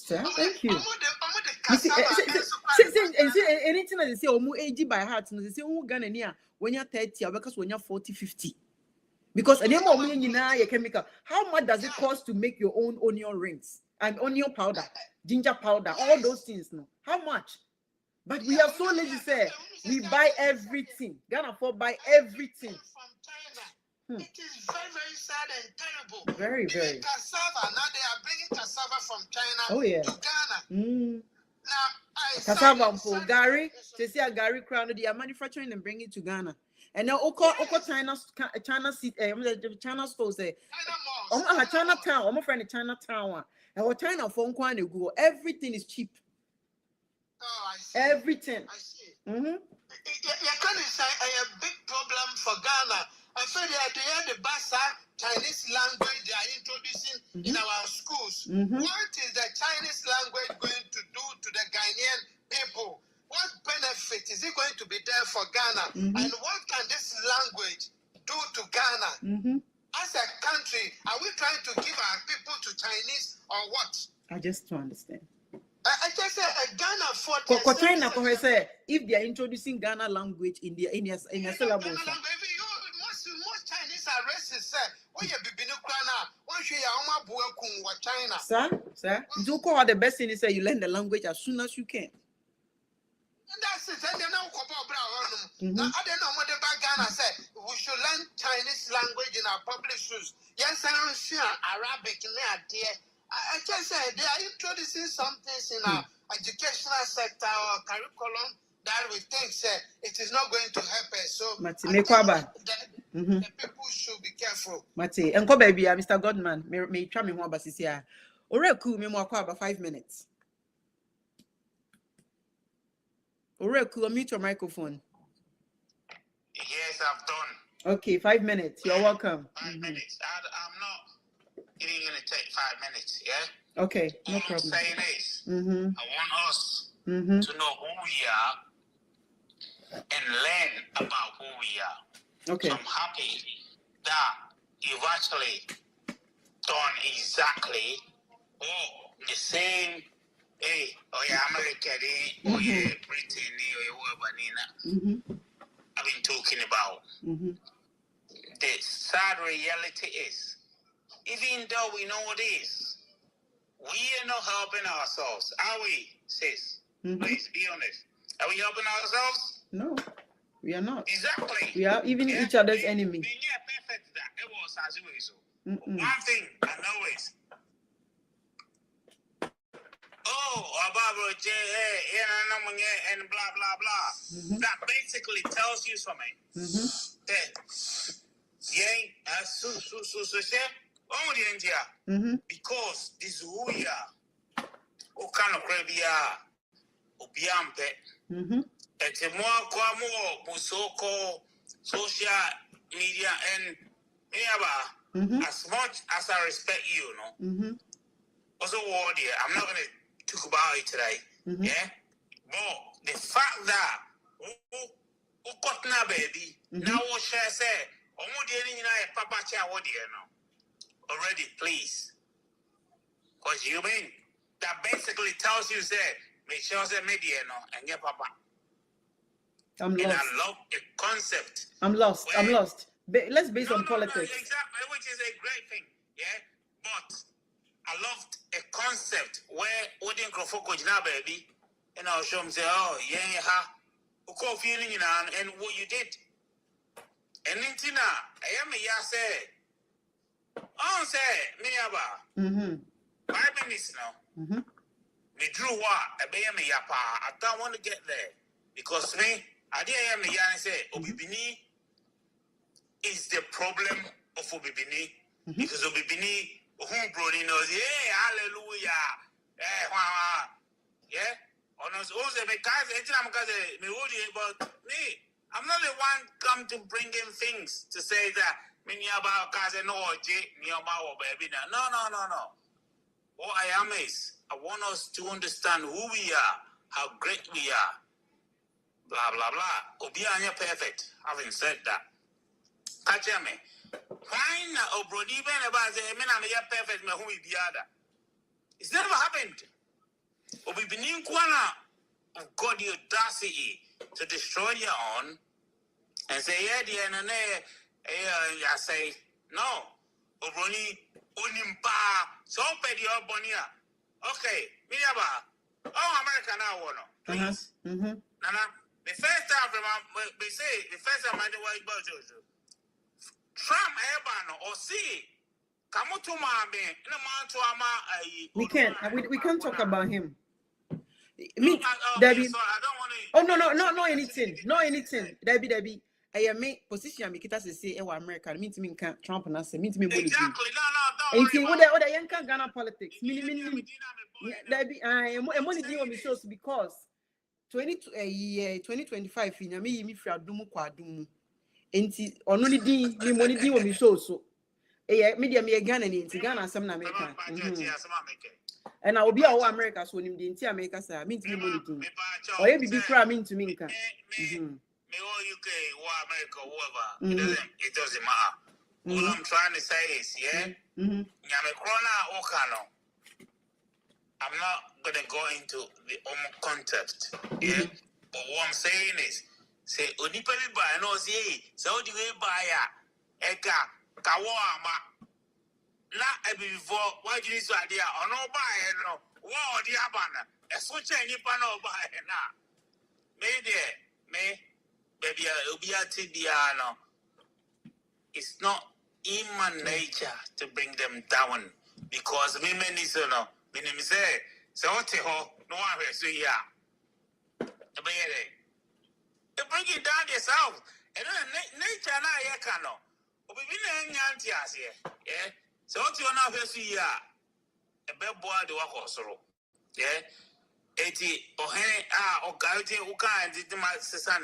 Thank you. Anything that they say, omu age by heart, they say, oh, Ghana, when you're 30, because when you're 40, 50. Because chemical. How much does it cost to make your own onion rings and onion powder, ginger powder, all those things? No, how much? But we are so lazy, say we buy everything. Ghana for buy everything. It is very, very sad and terrible. Very, very. Cassava. Now they are bringing cassava from China to Ghana. Now cassava for Gary. They say a Gary crown. They are manufacturing and bringing it to Ghana. And now, China stores say, Chinatown, I'm a friend in Chinatown. And what China phone go, everything is cheap. Oh, I see. Everything. I see. you can say a big problem for Ghana. I feel that they have the Basa Chinese language they are introducing in our schools. What is the Chinese language going to do to the Ghanaian people? What benefit is it going to be there for Ghana? And what can this language do to Ghana? As a country, are we trying to give our people to Chinese or what? I just don't understand. I just say Ghana for China say if they are introducing Ghana language in their syllabus. Most Chinese are racist. When you be China. Sir, you call the best thing is say you learn the language as soon as you can. And that's it. And then now I don't know what the Ghana said. We should learn Chinese language in our public schools. Yes, I don't see Arabic in there. I just said they are introducing some things in our educational sector or curriculum that we think it is not going to help us. So the people should be careful. Mate, and baby, Mr. Godman, may try me more about this year. Oreku, me more about 5 minutes. Oreku, unmute your microphone. Yes, I've done. Okay, 5 minutes. You're welcome. 5 minutes. I'm not even going to take 5 minutes, yeah? Okay, no All problem. I'm saying is, I want us to know who we are and learn about who we are. Okay. So I'm happy that you've actually done exactly the same, America, Britain, I've been talking about. The sad reality is, even though we know what it is, we are not helping ourselves, are we, sis? Please be honest. Are we helping ourselves? No, we are not. Exactly. We are even each other's enemy. Perfect that it was as it was. One thing I know is, and blah blah blah. That basically tells you something. Because this is who we are. O kind of crazy Obiampe. It's a more so-called social media and as much as I respect you, also I'm not gonna talk about it today. Yeah? But the fact that who got now baby, now what shall I say? Papa already, please. Because you mean that basically tells you, say, make sure say media and your papa. I'm lost. And I love the concept. I'm lost. Let's base on politics. No, exactly, which is a great thing. Yeah? But I loved a concept where Odin Krofoko now, baby, and I'll show him say, oh, and what you did. And Nintina, I am a yase. Oh, say, me about 5 minutes now. Me drew what a bayam yapa. I don't want to get there because me, I didn't am a yan say, Obibini is the problem of Obibini because Obibini, whom Brody knows, yeah, hallelujah, yeah. On us also because but me. I'm not the one come to bring in things to say that baby. No. What I am is I want us to understand who we are, how great we are. Blah blah blah. Obianya perfect. Having said that, catch me. Why not Obrodi Ben about the men I'm perfect me who we be other? It's never happened. Obi benin kwana of God the audacity to destroy your own and say, yeah, the end I say, no, Obroni, Onimpa, so pay your bonia. Okay, Miniaba, America now, please. Nana, the first time, they say, the first time I do what about Jojo. Trump, Ebano, or see, Kamutuma, in a man to we can't talk about him. Me, Debbie. So I Oh don't want no, not anything. Debbie. I make position me kita say America. Mean to me Trump and say mean to me exactly. No, and see what the young Ghana politics. Debbie, I am only dealing with shows because 2025 nyame yi mi firi adum kwa adum enti ono ni din mi mo ni din wo mi so media me Ghana ni enti Ghana asem na America and I will be our America so nim di enti America sa mi ntimi mo ni din oye bibi kra mi ntimi nka me or UK or America whoever it doesn't matter. All I'm trying to say is nyame corona okano. I'm not going to go into the context. Yeah. But what I'm saying is, say, Onipeli buy no say, so do we buy eka kawama. Na before what you so idea or no buy no. What the abana? A switch any panel buy na. Me baby Obiatidiano. It's not human nature to bring them down because women is no. Meaning say, so what no one will see ya. You bring it down yourself. And then nature na ye cano. Obi been nyanti as here. Yeah. So what you now see ya. A bad boy the work also. Yeah. 80 or hey or guarantee uka and did my son.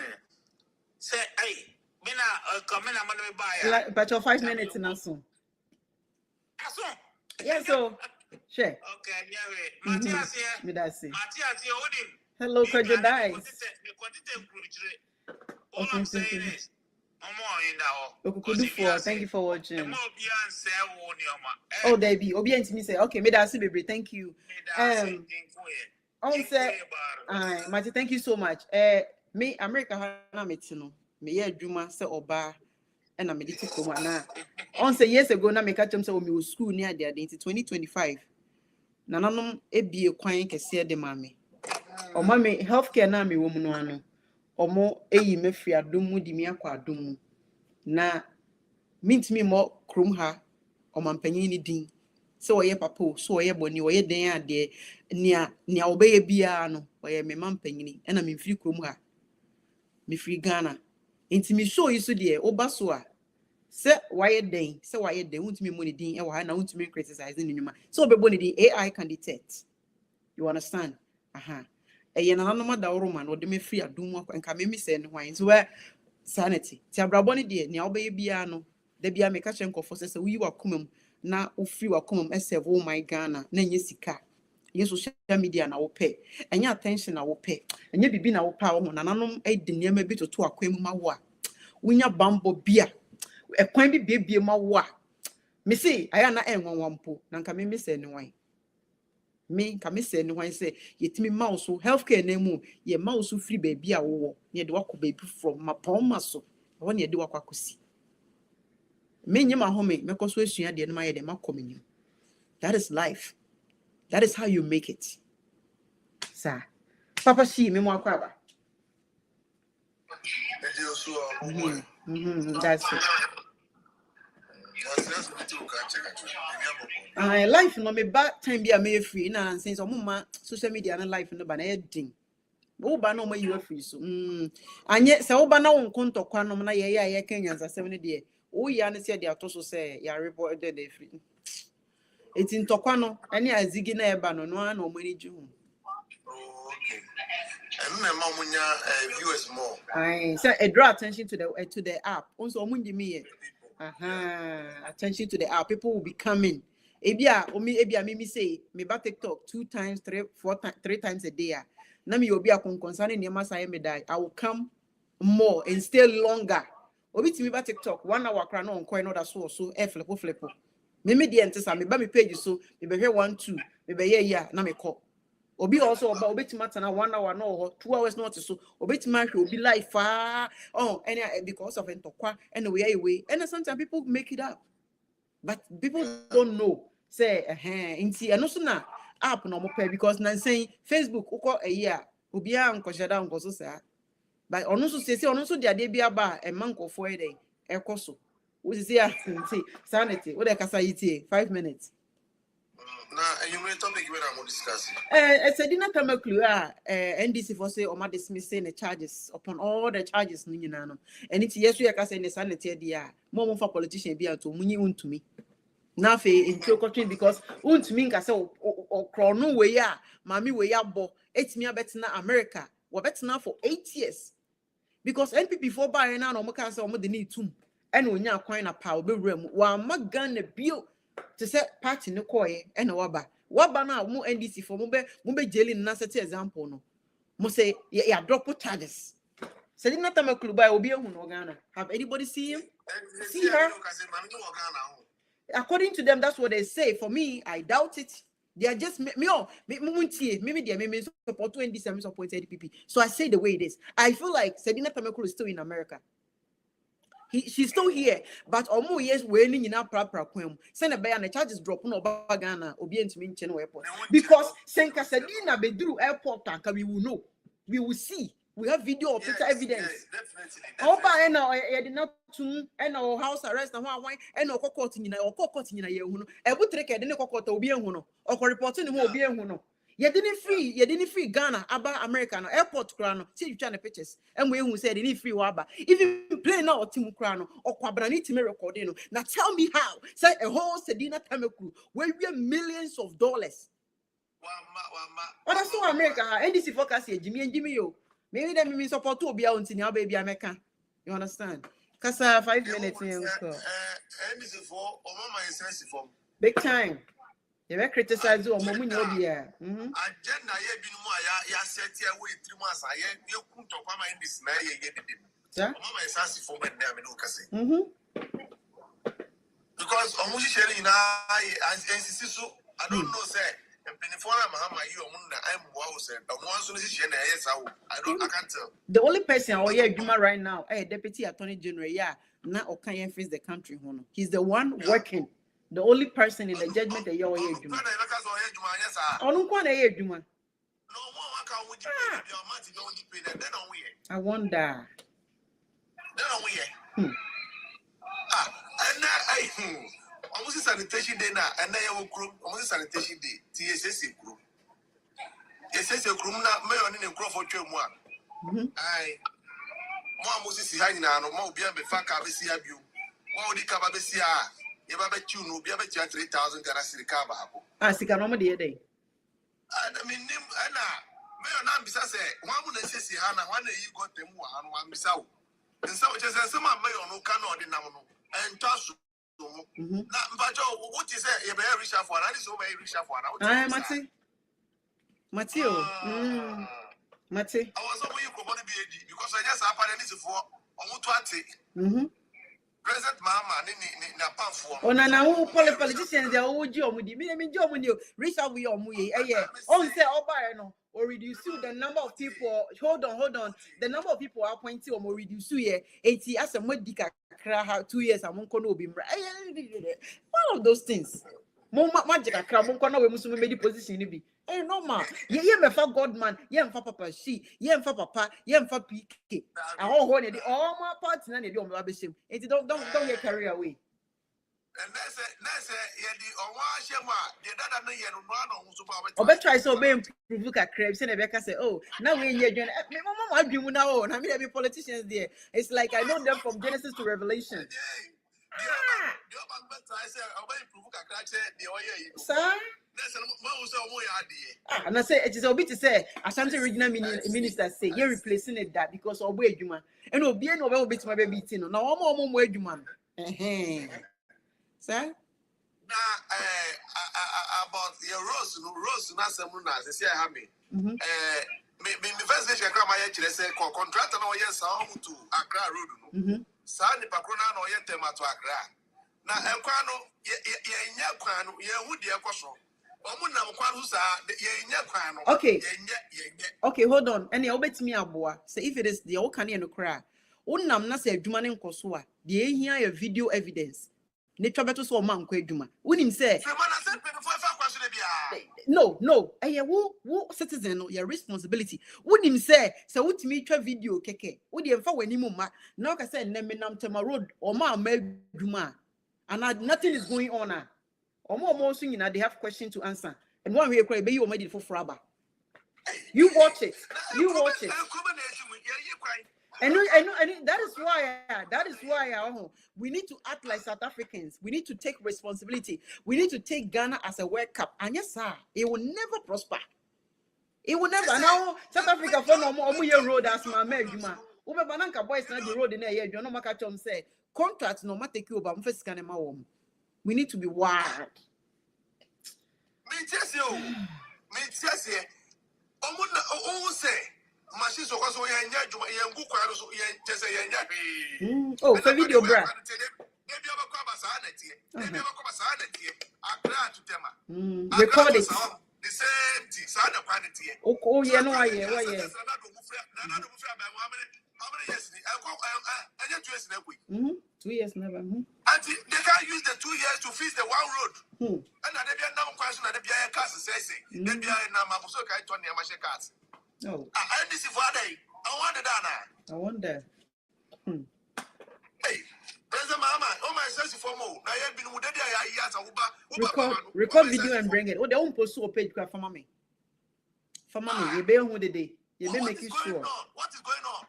Say, hey, Bina come in I'm gonna buy but your 5 minutes now soon. Yeah, so sure. Okay, Matthias here. Matthias here, Odin. Hello, Kajadai. All I'm saying is, thank you for watching. Oh, there be. Obi me say, okay, Matthias, baby, thank you. Matthew, thank you so much. Me, America, Hana me ye Juma say Oba. And I'm meditating for now. On say years ago, na me catch him say we was school near there in 2025. Nananom e be a kwan kese de mame. O mame healthcare na me woman no ano. Omo eyi me free adom mu di me akwa adom mu. Na mint me mo krom ha o mampanyin ni din. So oye papo, so oye boni, oye den ade nia obeye bia no, oye me mampanyin. E na me free krom ha. Me free Ghana. Inti mi show you so there oba so a se why den untimi money din e wa na untimi criticize ni nyuma so be boni din AI can detect, you understand e na no da woro man o de me free adum nka me say ne hwan so where sanity ti abrabo ne de ne oba ye bia no da bia me ka che nkofo se wi wa komam na o free wa komam e serve oh my Ghana na nye sika ye social media na wo pay enya attention na wo pay enya bibi na wo pa wo nananom e de niam bi to akwam ma wo a wonya bambo bia ekwan bi biebie ma wo a me say aya na enwanwampo na nka me say ne wan me nka me say ne wan say yetimi mouse healthcare na mu ye mouse free baby a wo ye de wakọ baby from mapoma so won ye de wakọ akosi me nyima home me koso asua de na ma ye de makomenim. That is life. That is how you make it. Sir. Papa she me mo akwaba. That's it. Life no me back time be a me free na since omuma social media na life no ba na edin. Wo ba na o ma you free so. Anye se wo ba na won kontokwa no na ye Kenya nsasem ne de. Wo ya ne se de atoso se ya report de free. Eti ntokwa no ene azigi na eba no no na o mani ju hu. Okay. And my mom viewers more. So draw attention to the app. Also omundi me. Attention to the app. People will be coming. Ebia me say me ba TikTok 2 times 3 times a day. Na me obi akon concerning niam say me die. I will come more and stay longer. Obi ti me ba TikTok 1 hour kra no on coin no da so flipo. Me dey ntesa me ba me page so me be hwe 1 2 me be ya na me call. Obi also about obetima tana 1 hour no 2 hours not so obetima hwe obi life any because of entokwa and way and sometimes people make it up but people don't know say inti eno so na app no mo pay because na saying Facebook uko year obi a nkoshada nkoso sa but onu so say onu so de ade bia ba e mankofo e dey ekoso wo say inti sanity wo de kasa yiti 5 minutes. Now, you may topic when I'm discussing. It's a dinner time clue. NDC for say, Oma dismissing the charges upon all the charges. And it's yes, we are saying the sanity idea. More for politician be to muni to me. Now, in Chilcotrin because to me, I say, or chrono way, mammy way up, bo, it's me a better America. wabetena for 8 years because NPP for buy na no mo kan say omo de need tum ena onya kwan na pa obewura mu wa magana bio to say party ne koye ena waba na mo NDC for mo be jailing na set example no mo say ya drop charges Selina Tamakulu by Obi Ghana. Have anybody seen him? See her? According to them, that's what they say. For me, I doubt it. They are just me support 27 support ADPP. So I say the way it is. I feel like Selina Tamakulu is still in America. She's still here, but almost years waiting in our proper queen. Send a bay and the charges drop on Ghana, Obi and Minchen airport. Because Senka Selina Bedru airport, we will know. We will see. We have video or picture evidence. Definitely. I did not to our house arrest and why and no court in our court in a year. I would take a dinner court or be a huno or reporting will be a huno. You didn't free Ghana, Abba American airport crown, see you China pictures, and we who said any free waba. Even play now Timu Crown or Quabraniti Miracordino. Now tell me how. Say a whole Sedina Tameku where we have millions of dollars. But I saw America, NDC focus here, Jimmy and Jimmy. Maybe that means support to be out in your baby America. You understand? Because 5 minutes big time. They were criticized or Momu Nobia. I didn't know set here with 3 months. I you couldn't talk about in this night. Because almost sharing I don't know, say. I can't tell. The only person right now, Deputy Attorney General, now Okanya face the country. He's the one working. The only person in the judgment that you're I wonder. Almost sanitation day now, and they will group almost sanitation day. TSS group. SS group now, may on in a crop for 2 months. I Moses hanging on, more be a faka, see a view. What would you cover the CR? You have a tune, no be a 3,000 Garasi Caba. I see a normal day. I mean, Anna, may on Ambisa say, one would say, Hannah, one day you got them one Bissau. And so just as some may on no canoe, and toss. But what is it? You better reach out for that. Is over reach out for that. Matthew. Matthew. I was over you could be because I just happened this for almost 20. President Mama, in a platform. Oh, now, politicians, they are all job with you. I mean, job with you. Reach out with your money. On say, oh, or reduce the number of people. Hold on. The number of people are appointed or reduce here. 80 as a modica 2 years. I won't know be one of those things. Magic a crab won't know we made the position to be. Hey, no man. Ye me fa Godman. Ye me fa Papa she. Ye me fa Papa. Ye me fa PK. I all hold it. All my parts na dey do my bishop. It don't get carried away. And that's ye di owa shema. The dada no ye no no so ba. Obe try so be improve ka crab say na be ka say oh now we here join me mama adwum na oh na me dey be politicians there. It's like I know them from Genesis to Revelation. Sir? And I say it is a bit to say Ashanti regional minister say you're replacing it that because of where you man and obi no be bit my baby tin na omo mo adwuma sir about your rose na some na say ha me me first day shekra my chire say contractor na oye sa o to Accra road no sa ni pakrona na oye tema to Accra na ekwa no ye nya kwa no ye hu de ekoso. Okay, hold on. And you bet me aboa. Say if it is the old canny and the cry. Unam na say Juma in Kosua. The here video evidence. Nature better so man kwe Juma. Unim say no. Who citizen your responsibility. Unim say what me try video keke. Udi emfa weni muma. Now ka say nemenam tema road or ma Juma. And nothing is going on. They have questions to answer. And one way cry, you made it for Fraba. You watch it. And that is why we need to act like South Africans. We need to take responsibility. We need to take Ghana as a World Cup. And yes, sir, it will never prosper. It will never now. South Africa for no more road as my man. Ube bananka boys na the road in there. You know, Makachom say contract no matter take you over. We need to be wild. Me just you. Say. Machine so so yenya juma yengu kwa so yen tese yenya bi. Oh, for video bra. Maybe abakwa basa na tie. Maybe abakwa basa na tie. Akra to tema. Record it. The same thing. Sa na kwa tie. Oh, yeah, no, why? Na do mufra ba how many years ni? I 2 years na quick. 2 years never. And they can use the 2 years to fix the one road. And na dey na mo kwaso na dey bia cars say. Dey bia na mabuso kai to na ma she cars. Oh. I wonder. Hey, President Mama, oh my sense for more. Now you been with record video and bring it. Oh, they won't post a page for mommy. For mommy, you be who the day. You be making sure. What is going on?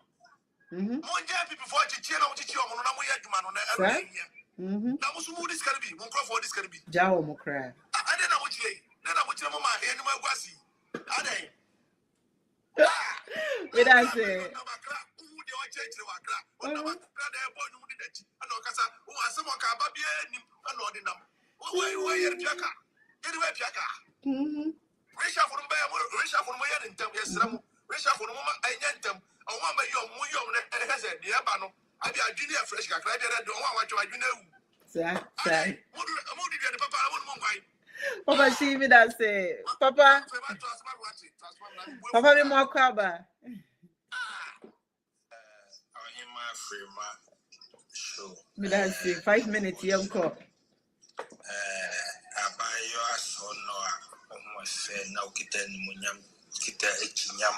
More people before you chill out with you on the now, what's this can be? Won't for this can be. Jao Mokra. I don't know what you then I want your mama and my guasi. Are they? What I say? Papa, see me that say, Papa, Papa, me more crabber. Me that say 5 minutes, young cop. Abayo so no almost now kita ni munyam kita echinyam.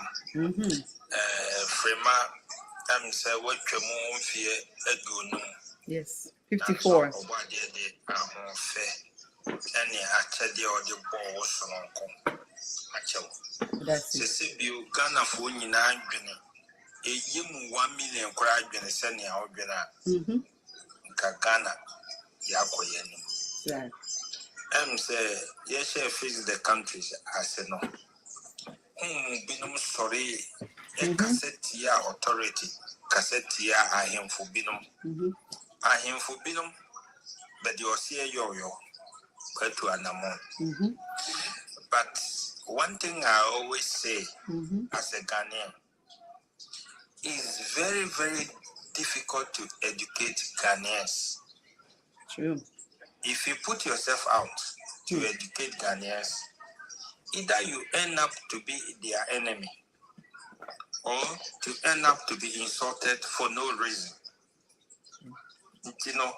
Frema am say what twemu mfie aduonu. Yes, 54. Obade de ahonfe. Any achade or the ball so nko. Achew. That's it. Se bio Ghana fo nyina adwene. Eyim 1 million kura adwene se ne awdwene. Ka Ghana yakoye nim. Yeah. Say yes, face the countries as no. Binum sorry, a cassette authority, cassette ahim for binum. Ahim for binum, but you see yo, but to anamon. But one thing I always say as a Ghanaian is very, very difficult to educate Ghanaians. True. If you put yourself out to educate Ghanaians, either you end up to be their enemy or to end up to be insulted for no reason. You know,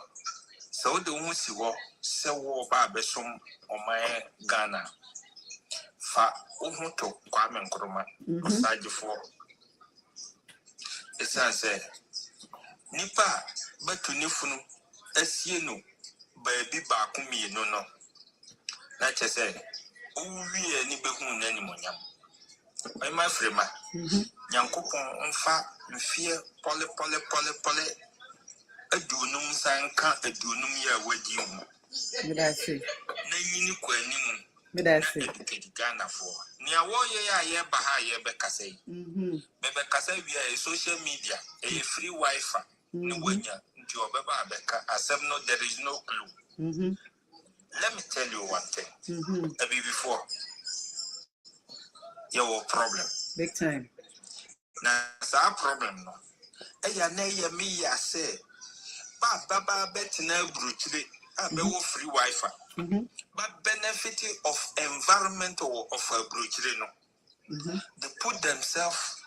so the ones who say war babesum or my Ghana fa to Kwame Nkrumah aside for it's say nipa betu nifunu esienu baby baako mienu no na chese uwie ni behu na ni monyam my frema nyankopon mfa mfie pole adunum sanka adunum ya wadi hu Me that say. na yini kwanimu Me that say. Ghana for ni awo ye ya ye ba ha ye be kasai be kasai via social media free wifi no wanya nti obeba abeka asem no there is no clue. Let me tell you one thing. Before your problem Big time. now our problem no na me ya say ba betina bruchire abewo free wifi but benefit of environment or of a bruchire no they put themselves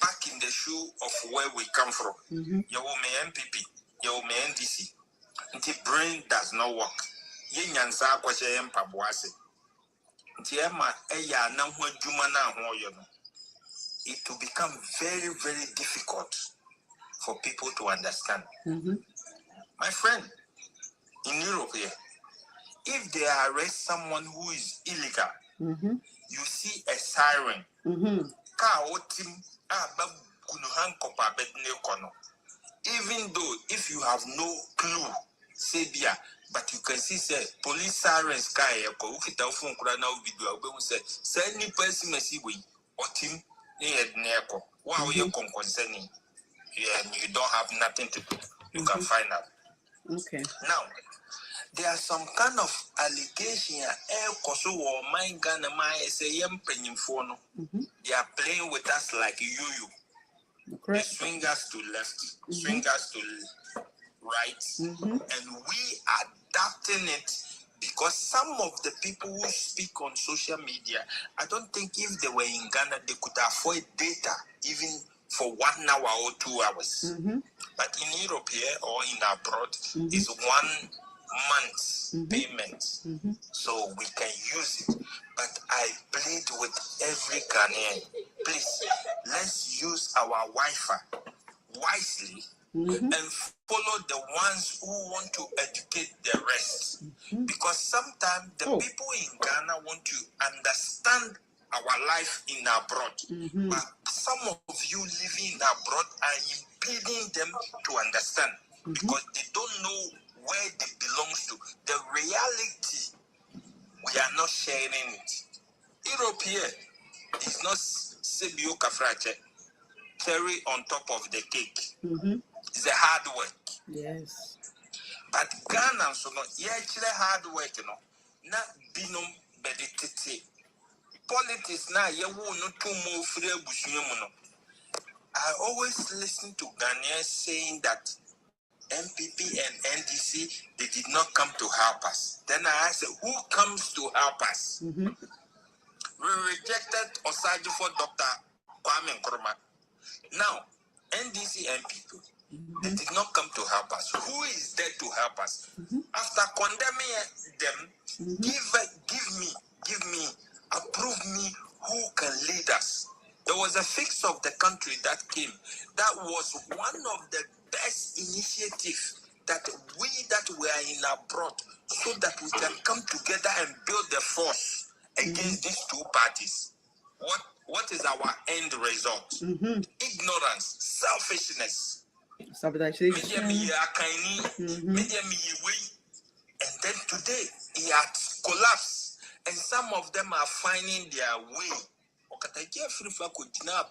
back in the shoe of where we come from. You me MPP, you me NDC. The brain does not work. Ye nyansa kwashe mpaboase. Nti ema eya na ho adwuma na ho yo no. It will become very, very difficult for people to understand. My friend, in Europe here, if they arrest someone who is illegal, you see a siren. Ka otim even though if you have no clue, Sabia, but you can see say police sirens sky phone video say send person or team near Neko. Wow, you're concerning. Yeah, and you don't have nothing to do. You can find out. Okay. Now, there are some kind of allegation or my Ghana say they are playing with us like you. They swing us to left, swing us to right, and we are adapting it because some of the people who speak on social media, I don't think if they were in Ghana they could afford data even for 1 hour or 2 hours. But in Europe here or in abroad, it's 1 month's payment. So we can use it. But I plead with every Ghanaian, please, let's use our Wi-Fi wisely and follow the ones who want to educate the rest. Because sometimes the people in Ghana want to understand our life in abroad. But some of you living in abroad are impeding them to understand because they don't know where they belong to. The reality, we are not sharing it. Europe here is not Sebio Kafrache, cherry on top of the cake. It's a hard work. Yes. But Ghana, so no, actually hard work, not binum bedititi. Politics now, you will not too more free bushumuno. I always listen to Ghanaians saying that MPP and NDC, they did not come to help us. Then I asked, who comes to help us? We rejected Osajo for Dr. Kwame Nkrumah. Now, NDC MPP, they did not come to help us. Who is there to help us? After condemning them, give me, approve me who can lead us. There was a fix of the country that came. That was one of the best initiatives that we that were in abroad so that we can come together and build the force against these two parties. What is our end result? Ignorance, selfishness. And then today he has collapsed, and some of them are finding their way.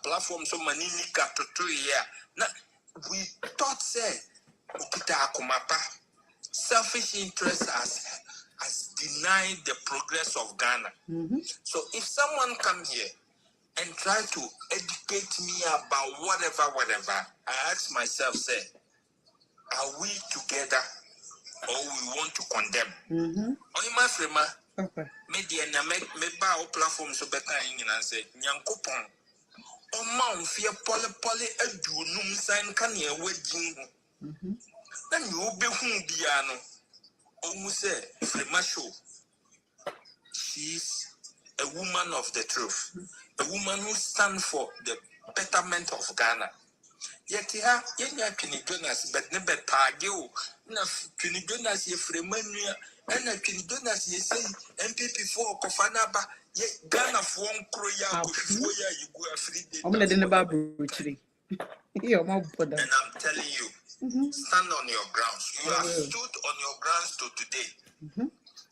Platform so many now we thought say selfish interest has denied the progress of Ghana. So if someone come here and try to educate me about whatever, I ask myself, say, are we together or we want to condemn? Only my friend, media na me ba o platform so better in and say, Nyankopon, o ma unfie pole adunum san kan ye wagin ho. Na ni obehu bia no, o mu say, Frema show. She's a woman of the truth, a woman who stands for the betterment of Ghana. Yet, Yenya Kinidonas, but never Tagio, enough Kinidonas, ye Fremania, and a Kinidonas, ye say, MPP for Kofanaba, yet Ghana for one Kroya, you go a free day. I'm not in the Bible, and I'm telling you, stand on your grounds. You have stood on your grounds to today.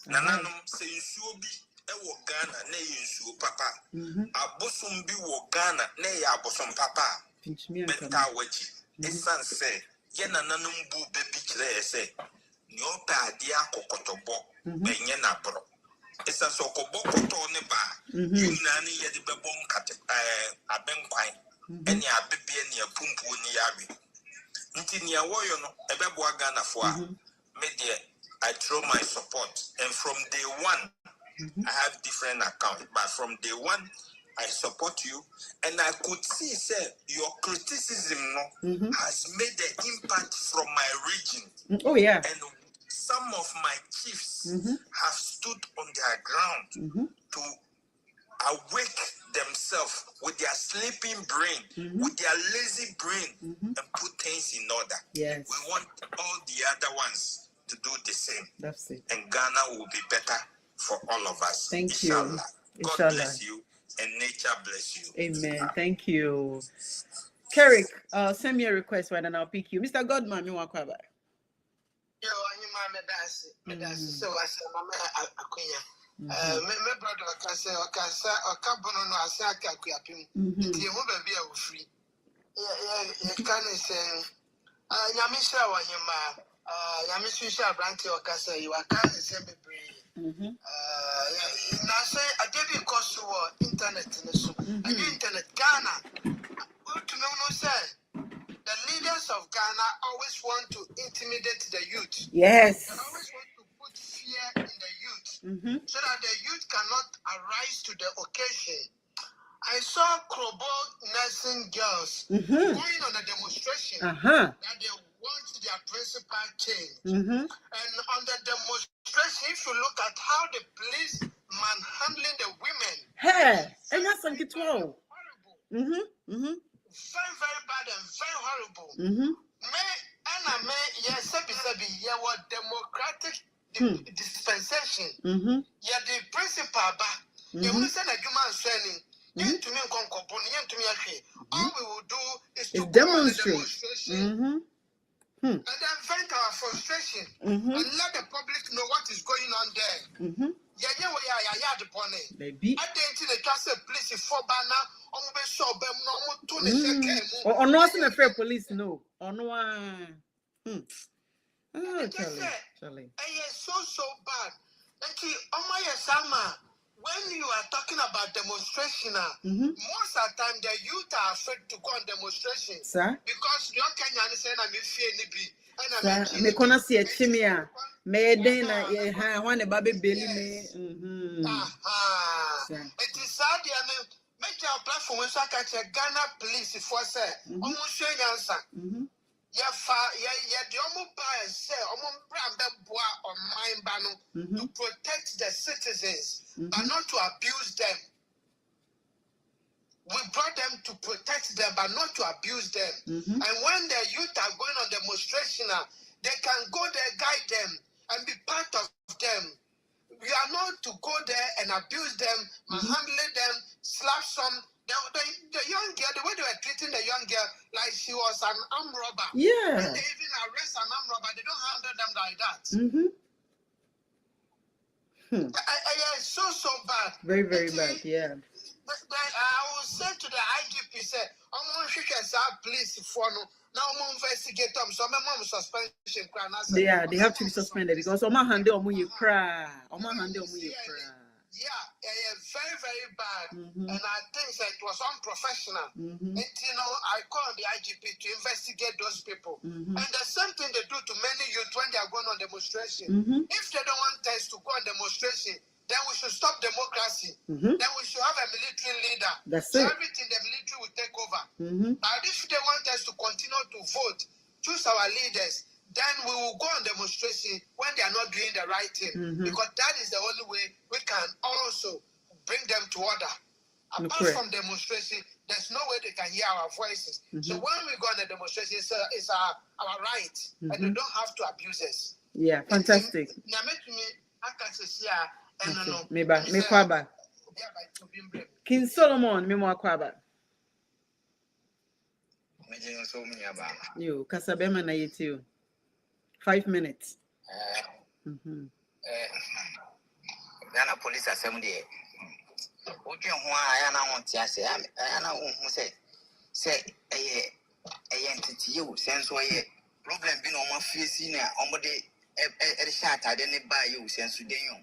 Nananum say you be. Ewo Ghana ne yinsu papa abosom bi wo Ghana ne ya abosom papa beta wachi esan say ye nananum bu bebi kire say ni opa ade akokotobo benye na bro esan so kobokoto ne ba yina ne ye de bebom kate abenkwan ene abebie ne apumpu ni yawe nti ne awoyo no ebebo Ghana fo a me de I throw my support, and from day one I have different accounts, but from day one, I support you, and I could see, say, your criticism has made an impact from my region. Oh yeah. And some of my chiefs have stood on their ground to awake themselves with their sleeping brain, with their lazy brain, and put things in order. Yes. We want all the other ones to do the same. That's it. And Ghana will be better for all of us. Thank Inshallah. you. God bless you and nature bless you. Amen. Thank you. Kerrick, send me a request and I'll pick you. Mr. Godman, you want to cover? Yo, I'm so I said, Mama Akuya. My brother Okabono no asaka kuapim. Nti ho ba bia wo free. Ye kan say Nyamisha wa hima Nyamisha branch okasa you are kan say bebre. Na say I did course to internet in so. Internet Ghana. To know say the leaders of Ghana always want to intimidate the youth. Yes. They always want to put fear in the youth so that the youth cannot arise to the occasion. I saw Krobo nursing girls going on a demonstration that they want their principal changed. And on the demonstration, if you look at how the police manhandling the women, and that's like it's horrible. Very, very bad and very horrible. Democratic dispensation. Yeah, the principal you will send a human training. All we will do is to demonstrate. And then vent our frustration and let the public know what is going on there. Baby. I didn't the castle police for banner. Or not in a fair police, no. Or no one. Charlie. So bad. When you are talking about demonstration, most of the time the youth are afraid to go on demonstration. Sir? Because you can't say I'm Sir, me kona see a chimia. Me den na one a baby belly me. It is sad, make your platform when I catch a Ghana police for say, almost showing answer. The Omo say, Omo Brand Bois or Mine Bano to protect the citizens, but not to abuse them. We brought them to protect them, but not to abuse them. And when the youth are going on demonstration, they can go there, guide them, and be part of them. We are not to go there and abuse them, manhandle them, slap some. The young girl, the way they were treating the young girl like she was an armed robber. Yeah. When they even arrest an armed robber, they don't handle them like that. It's so bad. Very, very bad, yeah. But I will say to the IGP, say, I'm going to police for now I'm investigate them. So my mom suspension. They have to be suspended because Oma handle you cry. Yeah, very, very bad. And I think that it was unprofessional. And I called the IGP to investigate those people. And the same thing they do to many youth when they are going on demonstration. If they don't want us to go on demonstration, then we should stop democracy. Then we should have a military leader. So everything the military will take over. But if they want us to continue to vote, choose our leaders, then we will go on demonstration when they are not doing the right thing. Because that is the only way we can also bring them to order. Apart from demonstration, there's no way they can hear our voices. So when we go on the demonstration, it's our right. And they don't have to abuse us. Yeah, fantastic. Me kwaba. King Solomon, me mo kwaba. You kasabema na yetu. 5 minutes. Ghana police assembly. Oju ho aya na won ti ase aya na won say entity you sense oye problem bi na o ma face na o de e sha atade ne ba you sense den yo.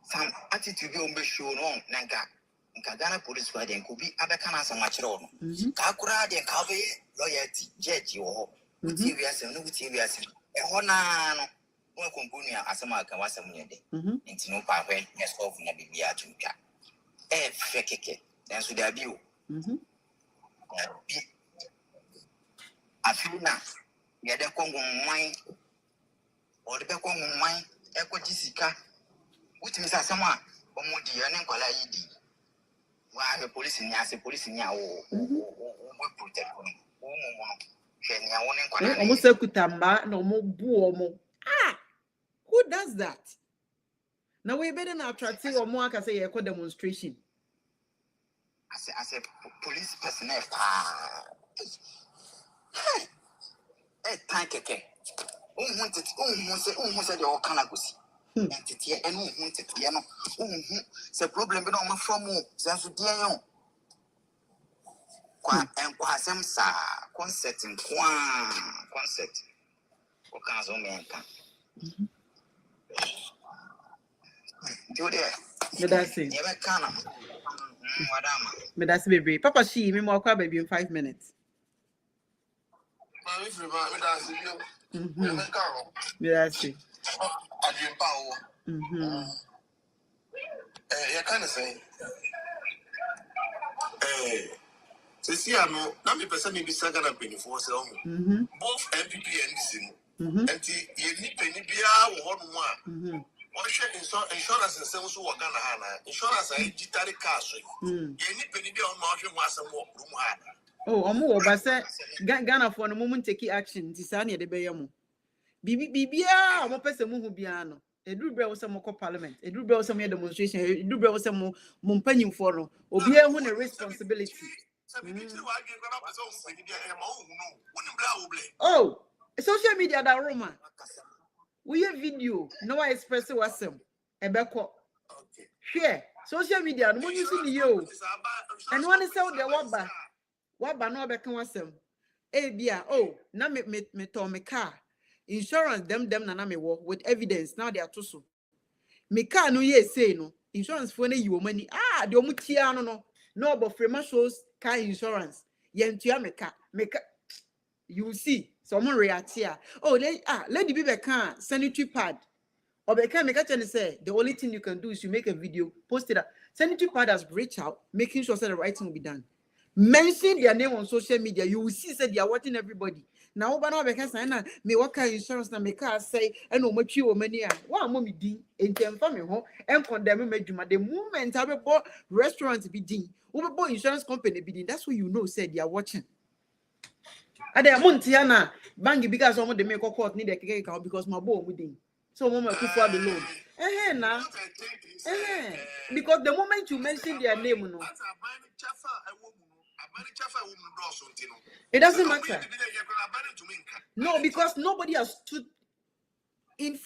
Some attitude bi o be show no nka Ghana police wa den ko bi abeka na asama kire o no. Ka kura den ka be loyalty judge wo. TV asem no TV asem e ho na no won konkonu asema kan wasem nyede nti no pa hwe yes of na bibia atwuka fekeke dan so da bi o afina ye de kongo nwan o de be kongo nwan e ko jisika wutimi sa asema omodi ye ne nkwala yidi wa be police ni ase police ni awo we protect ko o mo Almost a kutamba no more buomo. Who does that? Now we better not attract or more can say a demonstration. I said police personnel. Hey, thank you. Who said you all can go see? entity and who titiano. The problem be no from sense dear. And quasem sa concert in concert. O caso menka. Do there. That's it. Never can. Madam. But that's baby. Papa, she me more baby in 5 minutes. If you want me to ask you, That's it. I didn't power. You kind of say, see, I know, not me person be second up in 4 so both MPP and DC. And you need penny beer or one. What share insurance and sales who are gonna have insurance and digital cash. You need penny beer on margin was a more room. Oh, more, but say Ghana for a moment take action. Tisani de Bayamo. Bibia, I'm a person who piano. A do bear was some parliament, a do bear some demonstration, a do bear some Montpellier for Obia won a responsibility. Oh, social media that Roma. We have video, no I express was some a backward. Share social media, no one you see you. And one is out there, what no become was some. Bia, oh, now me to me car. Insurance them na me work with evidence now they are too so. Me car no ye say no. Insurance for you money. The omutia no but frame shows car insurance. Yentua me car. You see someone react here. Oh, lady be can sanitary pad. Or be can make a say the only thing you can do is you make a video, post it up. Sanitary pad has reached out, making sure that the right thing will be done. Mention their name on social media. You will see that they are watching everybody. Now, but now because I know me what kind of insurance na me car say and no much you money. One mommy din in term family home and condemn me the moment I bought restaurants be din. We bought insurance company be din. That's what you know said they are watching. And they are Montiana bangi because some of the make a court need a cake because my boy within. So mama could for the loan. Now. Because the moment you mention their name, no. It doesn't matter. No, because nobody has stood in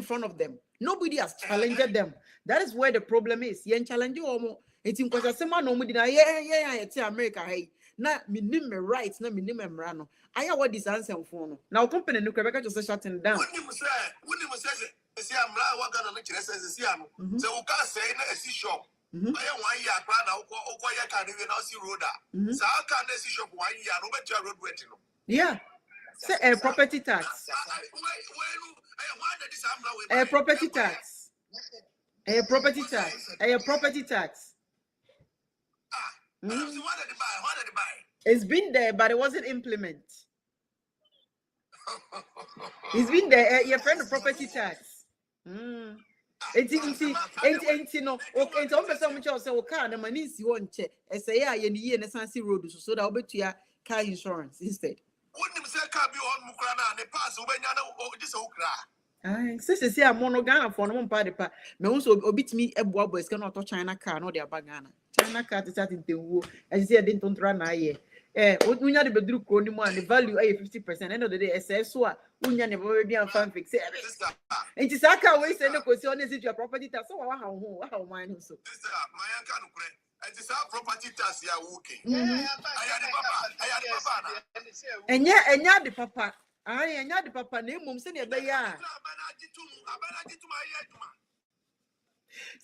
front of them. Nobody has challenged them. That is where the problem is. Yen challenge you almost. It's in because some man it's America. Hey, na minimum rights, na minimum rano. I have what this answer for now. Company no Quebec just shutting down. See, I'm like, what kind of lecture says, so we can't say a sea shop. I am 1 year, I can't even see road. So I can't see shop 1 year, no better road waiting. Yeah, say a property tax. A property tax. A property tax. A property tax. It's been there, but it wasn't implemented. It's been there. Your friend the property tax. No. Okay. It's almost so much also car. The money is one check. Say yeah, you need a road so that will be to your car insurance instead. Wouldn't say car be on Mukrana and the pass when you know this okra. Since say I'm monogam for no party pa. Me also obit me a boys cannot touch China car, no their bagana. China car is at in the woo. As you say, I didn't run a year. What we had the bedroom and the value 50%. End of the day, SS so unya never be a fan fix. And it's a car way send a question is your property tax. So how mine so. My uncle, and it's our property tax you are working. And yeah, the papa. And yeah, the papa name mum send your bear.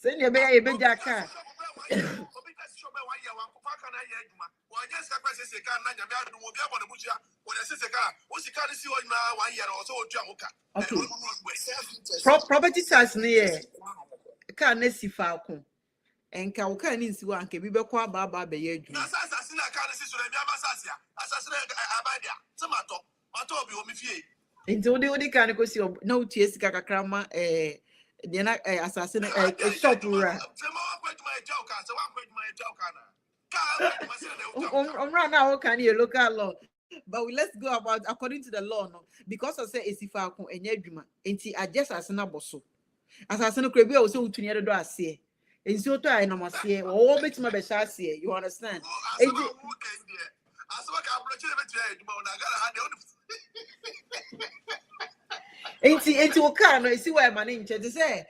Send your bear a better car. Okay. Property tax near car nesi falcon and can in Siwan can be back baba be ye. Into the only can go see no tears cacrama assassin a shop. Right now, can you local law? But let's go about according to the law, no. Because I say it's if I can enjoy I just as an aboso. As I said, no, also to near the door, say. And so I know, say, oh, bit my best, say, you understand? Enti o car no esi why man in church say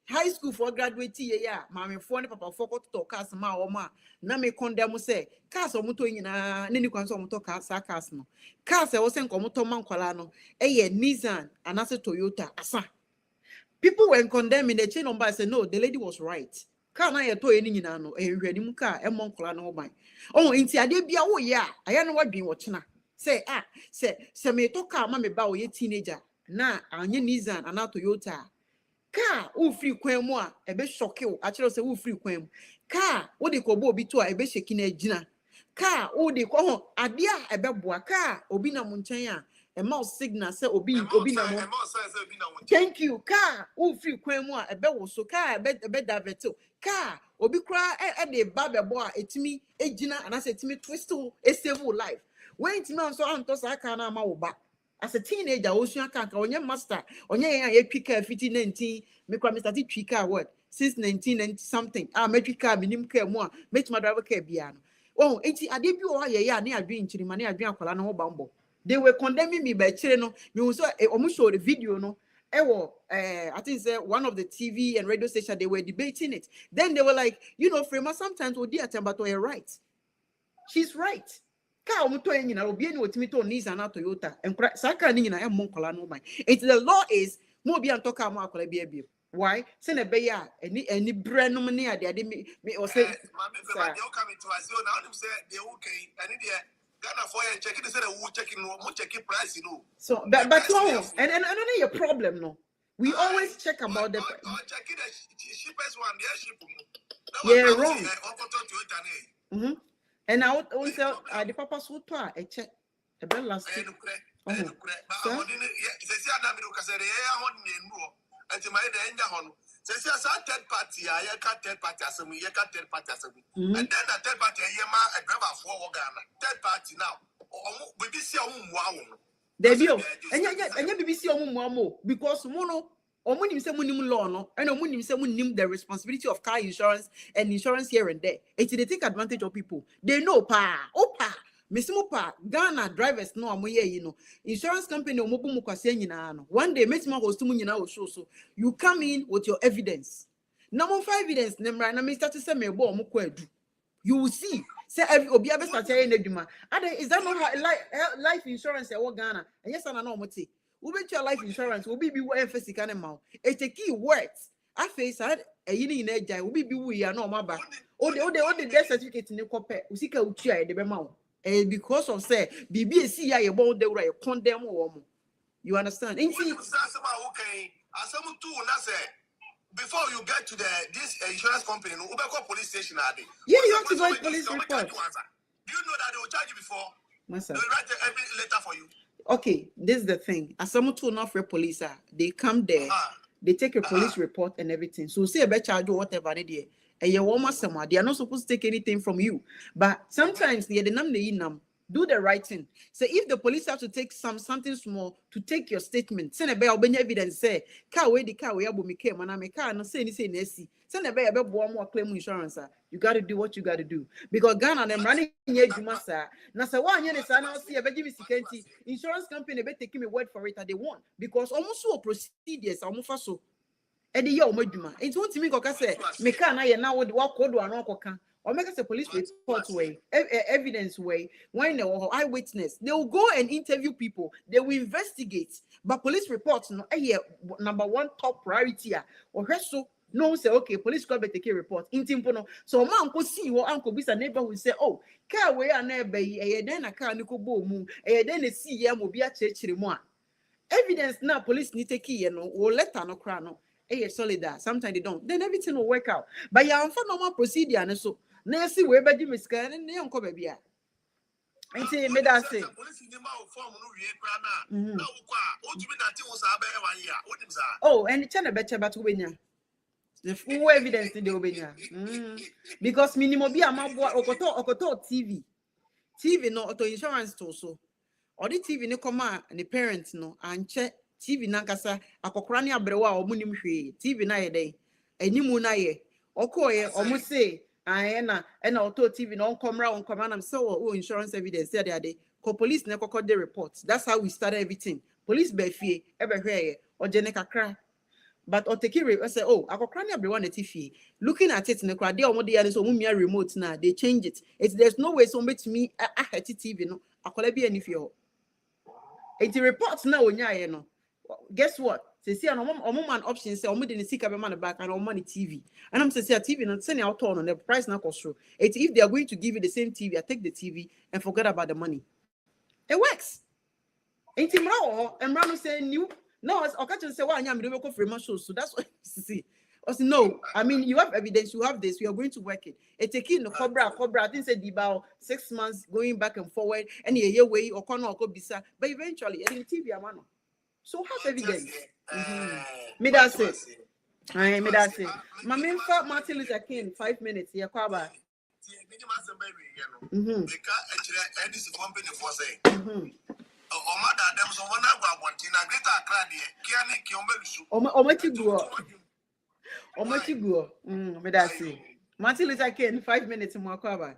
high school for graduate ya maame fo ne papa fo ko cars ma o ma na me condemn say cars o moto nyina ne ni kwan so moto cars no cars e wo se nko moto mankwala no Nissan and also Toyota asa. People were condemning the chain number. I said no, the lady was right. Car na ye to eni nyina no ehwe ni mu car e monkwala no ban. Oh enti ade bia wo ya aya no wadwen wo chena. Say say me to car ma me ba wo ye teenager na anye Nissan and Toyota. Car wo free kwan mu a ebe shock you a kire say wo free kwan mu. Car wo de ko bo obi to a ebe sheki na agina. Car wo de ko ho ade a ebe boa car obi na mu nchen a e ma signal say obi na mo. Thank you. Car wo free kwan mu a ebe wo so car ebe divert. Car obi kra e de ba be bo a etimi agina and say etimi twist o e save life. When ti man so anto sa car na ma wo ba. As a teenager, Ocean Kanka, on your master, on your picker 19, make what Mr. Trika what since 1990 something. Metric car, minimum care more, make my driver care piano. Oh, ain't I did you all near dream to the money I drink Colano Bumble. They were condemning me by Chileno. You saw almost show the video, no. I think one of the TV and radio stations they were debating it. Then they were like, Frema sometimes would dear but you're right. She's right. Ka omuto enyina obi eni otimi to Nissan na Toyota enkra saka ni nyina emonkola no man. It the law is mo bi antoka mo akola bi abiem. Why? Say na be ya eni brenom ne ade me o say ma dey come to us now them say they okay and Ghana for you checking say who checking no mo checking price no. So but no and another your problem no. We always check about the checking the cheapest one there ship. Yeah, wrong. And I would say the papa so to a check a bell last year. Third party, I cut third party as we cut third party as we. And then the third party, a driver for Ghana. Third party now. BBC wow. There be and BBC more because mono. Omunim say munim law no and omunim say munim the responsibility of car insurance and insurance here and there. They take advantage of people. They know Missimo pa Ghana drivers no amoye insurance company omobu mu kwase nyina no. One day metima host mu nyina show so you come in with your evidence. Number 5 evidence nemra na me start to say me bo omo kwa adu. You will see say obi abe start here na dwuma. Is that not how life insurance e wo Ghana? And yes na omote. We bet your life insurance will be where first can amount. It's a key words. I face had a yini in a jai will be we are no maba. All the death certificate in the copper, Usika Uchia, the Bemau. And because of say, BBC, I about the right condemn woman. You understand? Okay, as some two, before you get to this insurance company, Ubeko police station are they? Yeah, you have to go to police report. Do you know that they will charge you before? They will write every letter for you. Okay, this is the thing. As someone to not for police, they come there, they take a police report and everything. So say about charge or whatever they do. And you want someone, they are not supposed to take anything from you. But sometimes they do the right thing. So if the police have to take something small to take your statement, send a bear evidence say, car way the car we abu me came and I make car no say nesi. Send a bear more claim insurance. You got to do what you got to do because Ghana them running here Jumasa. Now say one year say now see a very security insurance company be taking me word for it and they want because almost so procedures almost so. And the year omeduma. It's what me go say me car na ye now what code one can. Or make us a police report way, evidence way. When they were eyewitness, they will go and interview people. They will investigate. But police reports, no, number one top priority. Or so no say okay, police go take a report. Intimpono. So man go see your uncle bisa neighbor will say, oh, car way a neighbor, then a car niko bo mu, then a see ya mo be a church mo. Evidence now police need take key, or letter no crano. Solid. Sometimes they don't. Then everything will work out. But you have normal procedure and so. Now see where baby miscan and they don't come baby. I say me that say. Oh, and the channel better but win. The full evidence in the obenya. Because minimum be a man okoto TV. TV no auto insurance to so. Or the TV no come and the parents no and check TV nankasa akokora ne abrewa omunim hwe TV na ye dey animu na ye okoye omuse na auto TV no onkomra na so insurance evidence there dey ko police na kokko the report. That's how we started everything. police be fie ebe hwe or jene kakra. But or take it, I say, oh, I got cranny everyone at TV. Looking at it in the crowd, they are more the so mumia remote now. They change it. It's there's no way so much me I had TV no. I could be any fear. It's reports now when you know. Guess what? Say see an man option say omo didn't see a man back and on money TV. And I'm saying TV and sending out on the price now cost through. It's if they are going to give you the same TV, I take the TV and forget about the money. It works. Ain't him raw and Rano saying new. No, as Okachi say, why I'm going for shows. So that's what you see. I said, no, I mean, you have evidence, you have this, we are going to work it. It's a kid, Cobra, I think said about 6 months going back and forward, and a year way or corner or bisa, but eventually, I think TV, man. So have evidence. Me that's it. I me that's it. My main fact, Martin Luther King, 5 minutes, yeah, Kwaba. Me that's it. Martin Luther King, 5 minutes more Kwaba.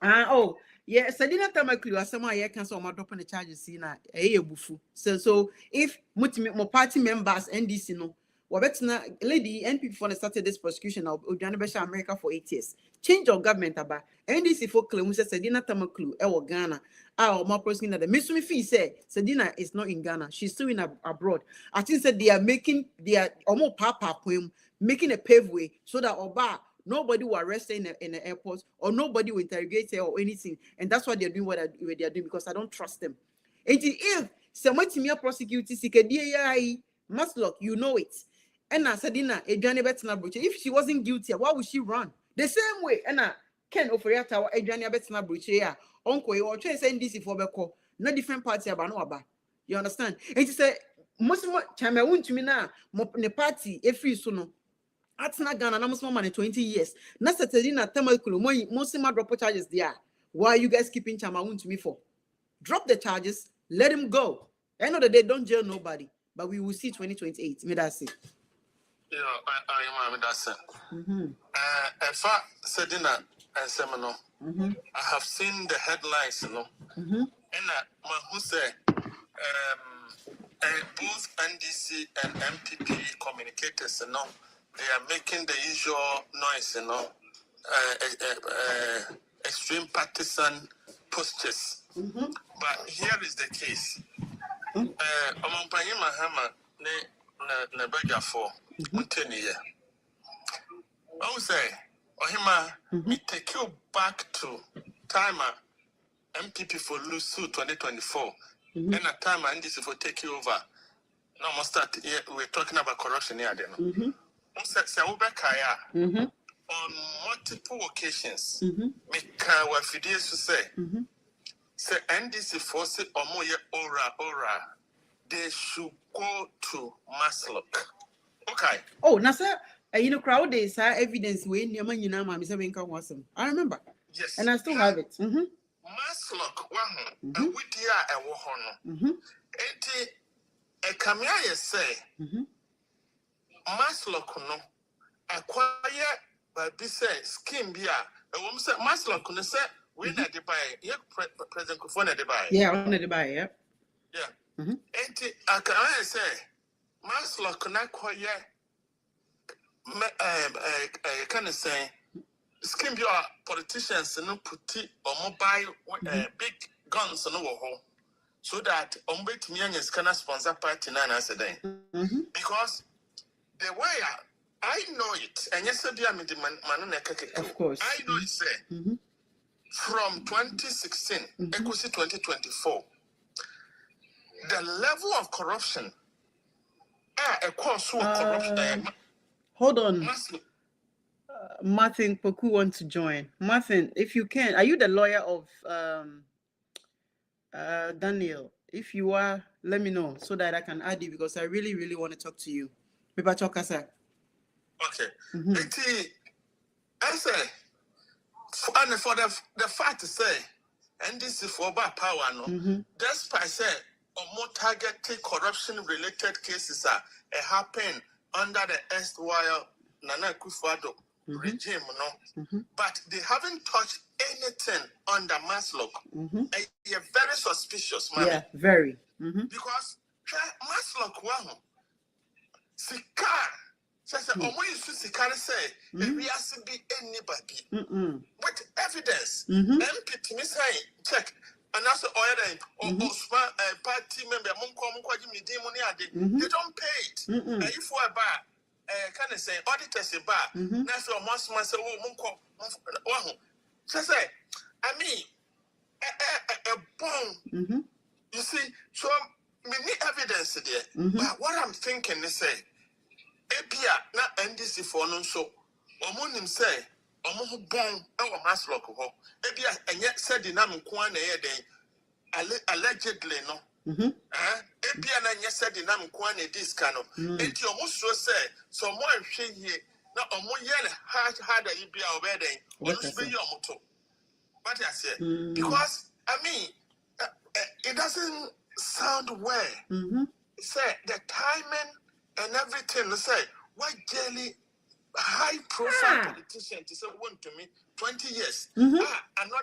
Oh, yeah, Sadina Tamaklu, as someone I can so my drop on the charges in a bufu. So if more party members NDC no, Wabetna lady NP for started this prosecution of Ujanabesha America for 8 years. Change of government about NDC for claim says Sadina Tamaklu, Ghana. Our more prosecuting that the Missumi fee said Sadina is not in Ghana, she's still in abroad. I think said they are making their almost papa poem, making a paveway so that Oba. Nobody will arrest her in the airport, or nobody will interrogate her or anything. And that's why they're doing what they are doing, because I don't trust them. And if someone to me prosecute Maslock, you know it. And I said, if she wasn't guilty, why would she run? The same way, and I Ken Oferiata or Adriana Betina Bruchea, Uncle, or Chase NDC for Beko, no different party about no about. You understand? And she said, most time I want to me now, the party, a free soon. That's not Ghana, I'm more money 20 years. Nasa Tedina Tamakulu, most of my drop charges there. Why are you guys keeping Chamawun to me for? Drop the charges, let him go. End of the day, don't jail nobody. But we will see 2028. Me that's it. Yeah, I that's it. If I said in a seminar, I have seen the headlines, you know, and who say both NDC and MPP communicators, you know, they are making the usual noise, you know, extreme partisan postures. But here is the case. Omompanye Mahama ne bega for Muteniye. I would say, Ohima, me take you back to time MPP for Lusu 2024, and a time NDC for take you over. Now, must start here. We're talking about corruption here, then. On multiple occasions, make our videos to say NDC force or more aura, they should go to Maslock. Okay. Oh, Nasa, you know, crowd days evidence when your man, you know, Mammy Seven come wasn't. I remember. Yes. And I still have it. Maslock, one, and with ya a wohono. A camia say, Maslock no. Acquire by this scheme beer. A woman said, Maslock couldn't say, we not the buy, yeah, President Kufona the buy. Yeah, I wanted to buy, yeah. Yeah. And I can say, Maslock could not acquire, kind of say, scheme beer politicians and no put or mobile big guns on the wall so that Umbet Mianis cannot sponsor party 9 as a day. Because the way I know it, and yesterday I'm in the Manuneka. Of course. I know it, say, from 2016, equals 2024, the level of corruption, a course of corruption. Hold on. Martin Poku wants to join. Martin, if you can, are you the lawyer of Daniel? If you are, let me know so that I can add you, because I really, really want to talk to you. Pipa Chokasa. Okay. I say, and for the fact to say, and this is for bad power, no. Despite say, more targeted corruption-related cases are happen under the erstwhile Nana Akufo-Addo regime, but they haven't touched anything under Maslow. You're very suspicious, man. Yeah, very. Because Maslow, Sika, says, Sika say, we has to be anybody with evidence. MP say, check. And that's the oil party member, they don't pay it. And if we're back, can I say, auditors a bar, that's your most say, oh, so say, I mean, a bomb. You see, so many evidence there. But what I'm thinking is say, Ebia, not NDC for no so, or moon say, or more bomb, our mass local, Ebia, and yet said the name Kwan allegedly, no. Ebia, and yet said the name Kwan this kind of. It almost so say, so more shame here, not a more yellow, harder you be our wedding, or be your motto. What I say, because I mean, it doesn't sound well. Say the timing and everything. Say what jelly high profile politician to say one to me 20 years. Another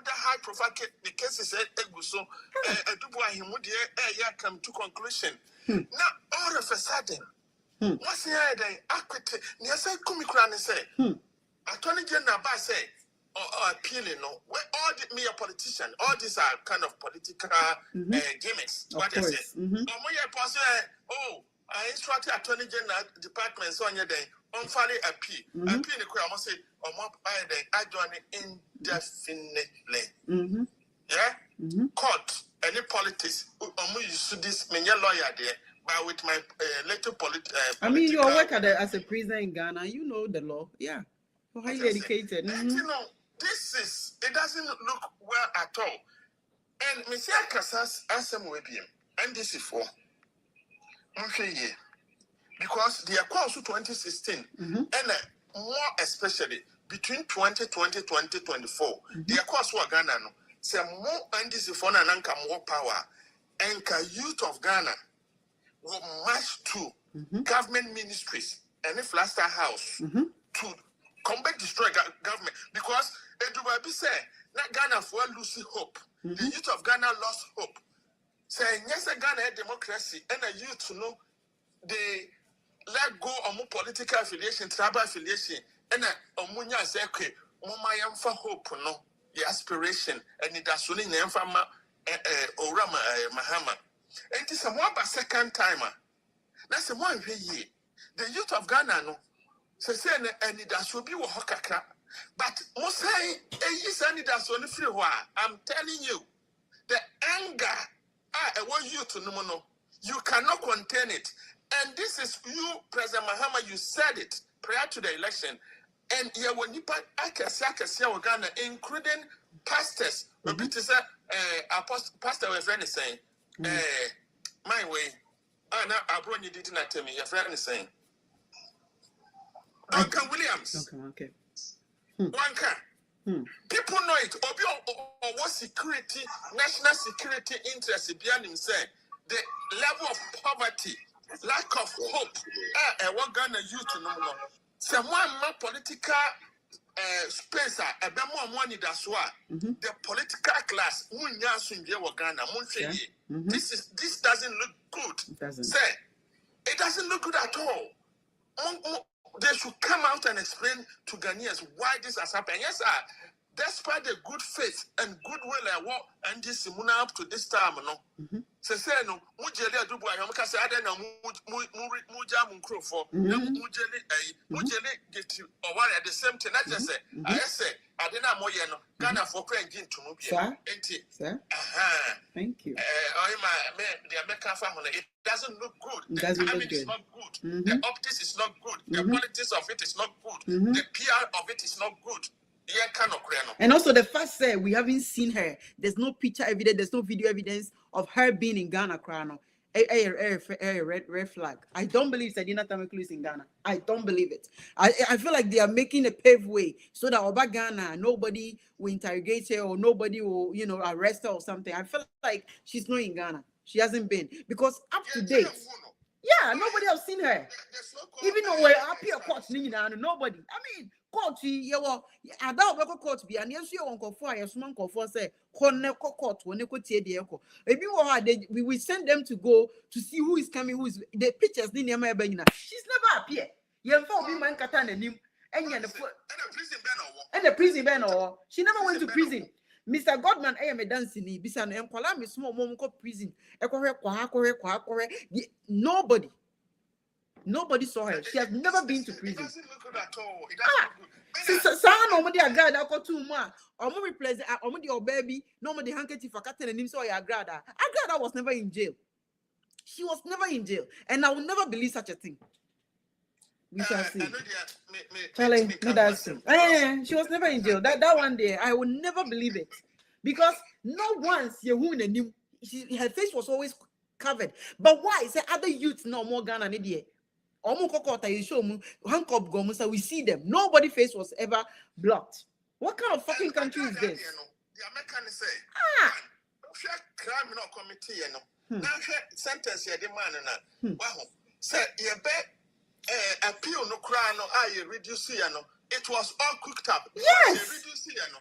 high profile case, the case is Eguso. Yeah, come to conclusion. Now all of a sudden, what's the idea? Equity. Near say Kumikran say. Attorney General say. Or appealing, no. Where all the me a politician, all these are kind of political gimmicks. What I say? Oh, I instructed Attorney General Department so on your day on Friday appeal. Appeal the crowd must say, I join indefinitely. Yeah? Court, any politics, you should this me lawyer there, but with my little I mean, you work as a prisoner in Ghana, you know the law. Yeah. So highly educated. You know, it doesn't look well at all. And Mr. Casas Assam Webium, and this is for because they are close to 2016, and more especially between 2020 and 2024, they are close to Ghana. So more and this is for an more power, and youth of Ghana will march to government ministries and if Flaster House to combat destroy government because Edubabi said that Ghana for losing hope. The youth of Ghana lost hope. Saying yes, Ghana had democracy and a youth to know they let go of more political affiliation, tribal affiliation, and a munya zeke, Momayam for hope, no, the aspiration, and it has only name from Orama Mahama. And it is a one by second timer. That's the one here. The youth of Ghana, no. Say and it does be a hokaka. But most say a that's only free while. I'm telling you, the anger I want you to know. You cannot contain it. And this is you, President Mahama, you said it prior to the election. And you will need Ghana, including pastors. Pastor was friend is saying, my way. Now I brought you did not tell me, your friend is saying. Duncan Williams. Okay. People know it. Or what security, national security interest behind him say the level of poverty, lack of hope. What Ghana youth to know. Someone more political space, a bit more money that's why the political class. This doesn't look good. It doesn't. Say it doesn't look good at all. They should come out and explain to Ghanaians why this has happened. Yes, sir. Despite the good faith and goodwill and this up to this time, no. Say no, Mujeli Dubu, I am say I don't know Mujam for Mujeli get you or what at the same time. I just say, I say, I didn't know Moyano, Ghana for praying to Mubia. Thank you. The American family, it doesn't look good. The timing is not good. The optics is not good. The politics of it is not good. The PR of it is not good. And also the fact that we haven't seen her. There's no picture evidence. There's no video evidence of her being in Ghana. A red flag. I don't believe Sadina Tamakulu is in Ghana. I don't believe it. I feel like they are making a paved way so that over Ghana nobody will interrogate her or nobody will arrest her or something. I feel like she's not in Ghana. She hasn't been because up to date. Yeah, nobody has seen her. Even though we're up here, nobody. I mean, court you were ada court be and yes you won for yes man for say court when they tie the echo we will send them to go to see who is coming, who is the pictures ni near my benina. She's never appear. You for be man kata na nim and the prison banner. She never went to prison. Mr. Godman, I am a dancing. Bisan and Kola me small mom go prison. Nobody saw her. She has never been to prison. It doesn't look good at all. It Sister, doesn't look good. son, nobody agreed. I got 2 months. Omo replace omo your baby. Nobody handkerchief for cutting and him so I agreed. Agrada was never in jail. She was never in jail, and I will never believe such a thing. We shall see. Charlie, she was never in jail. That one day, I will never believe it, because not once you woman knew her face was always covered. But why? Say other youths no more Ghana idiot. We see them. Nobody's face was ever blocked. What kind of fucking country is this? The American say, crime no committee, sentence here, the man, wow. Say, you bet appeal no crime, no, I reduce here, no. It was all cooked up. Yes. Reduce here, no.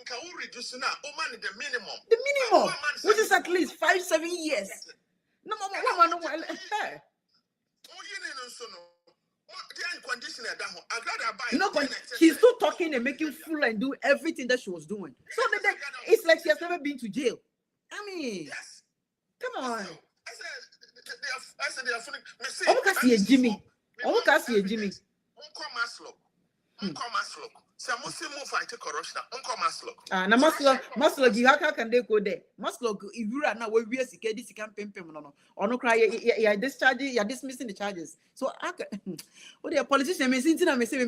Can we reduce now? Oh, man, the minimum. The minimum, which is at least 5-7 years. No, she's still talking and making fool and do everything that she was doing. So it's like she has never been to jail. I mean, yes. Come on. I said they are funny. Jimmy. Jimmy. Maslow, how can they go there? Maslow, if you are now where we are sick, this can pay no. Or no cry, you're dismissing the charges. So I can what the politician may say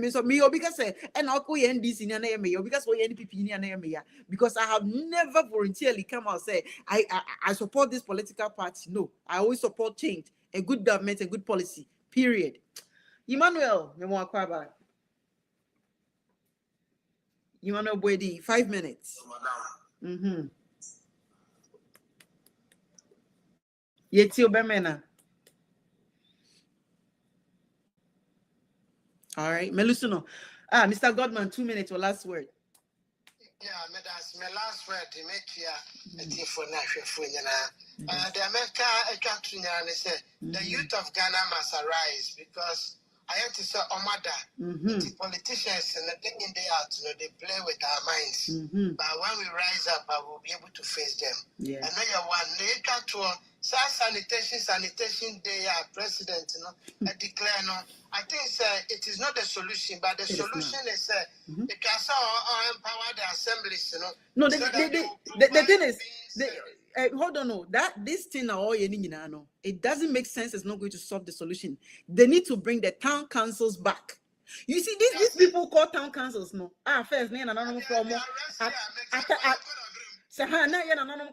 so me because and I'll go in this in an area because we NPP in an area because I have never voluntarily come out and say I support this political party. No, I always support change, a good government, a good policy. Period. Emmanuel, Emmanuel Boedi, 5 minutes. Yeti Obemena. All right, Melusuno. Mr. Godman, 2 minutes or last word. Yeah, that's my last word. The America, the youth of Ghana must arise because I have to say, Omada, the politicians and the thing in the out, they play with our minds. But when we rise up, I will be able to face them. Yeah. And then you want to sanitation day, president, I declare no. I think it is not the solution, but the solution is they can empower the assemblies, No, the thing is, hold on, no, that this thing all it doesn't make sense. It's not going to solve the solution. They need to bring the town councils back. You see, these people call town councils, no. First, name anonymous from Sahana,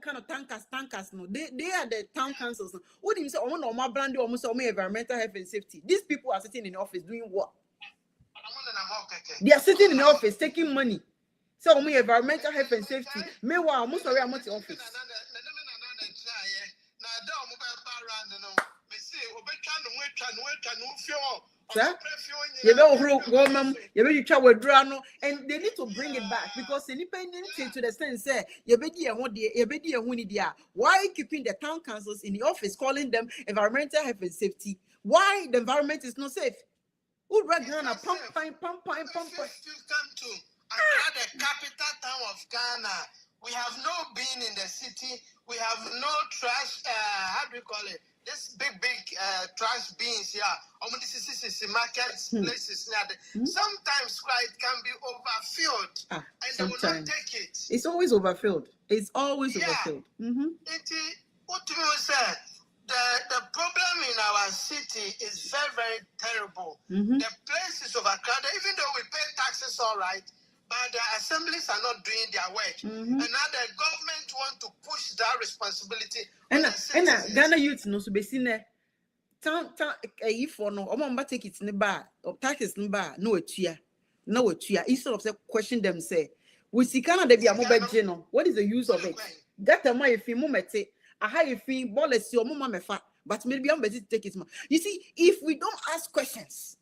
kind of tankers, no. They are the town councils. What do you say? My brand, almost environmental health and safety. These people are sitting in the office doing what? They are sitting in the office taking money. So, environmental health and safety. Meanwhile, I'm sorry, I'm at the office. And they need to bring it back because independent to the sense why keeping the town councils in the office calling them environmental health and safety? Why the environment is not safe? Who right now pump. The capital town of Ghana. We have no bin in the city. We have no trash. How do you call it? This big trash bins here. This is markets, places. Sometimes it can be overfilled, and they will not take it. It's always overfilled. Overfilled. What do you say? The problem in our city is very, very terrible. The place is overcrowded, even though we pay taxes all right, but the assemblies are not doing their work. And now the government want to push that responsibility on the citizens. Ghana youth no so be seen if no take it in the bar or taxes in the bar no etua instead of question them say we see Canada be a mobile general. What is the use of it? That am if you mumete a high fee policy or mama mefa, but maybe I'm better to take it. You see, if we don't ask questions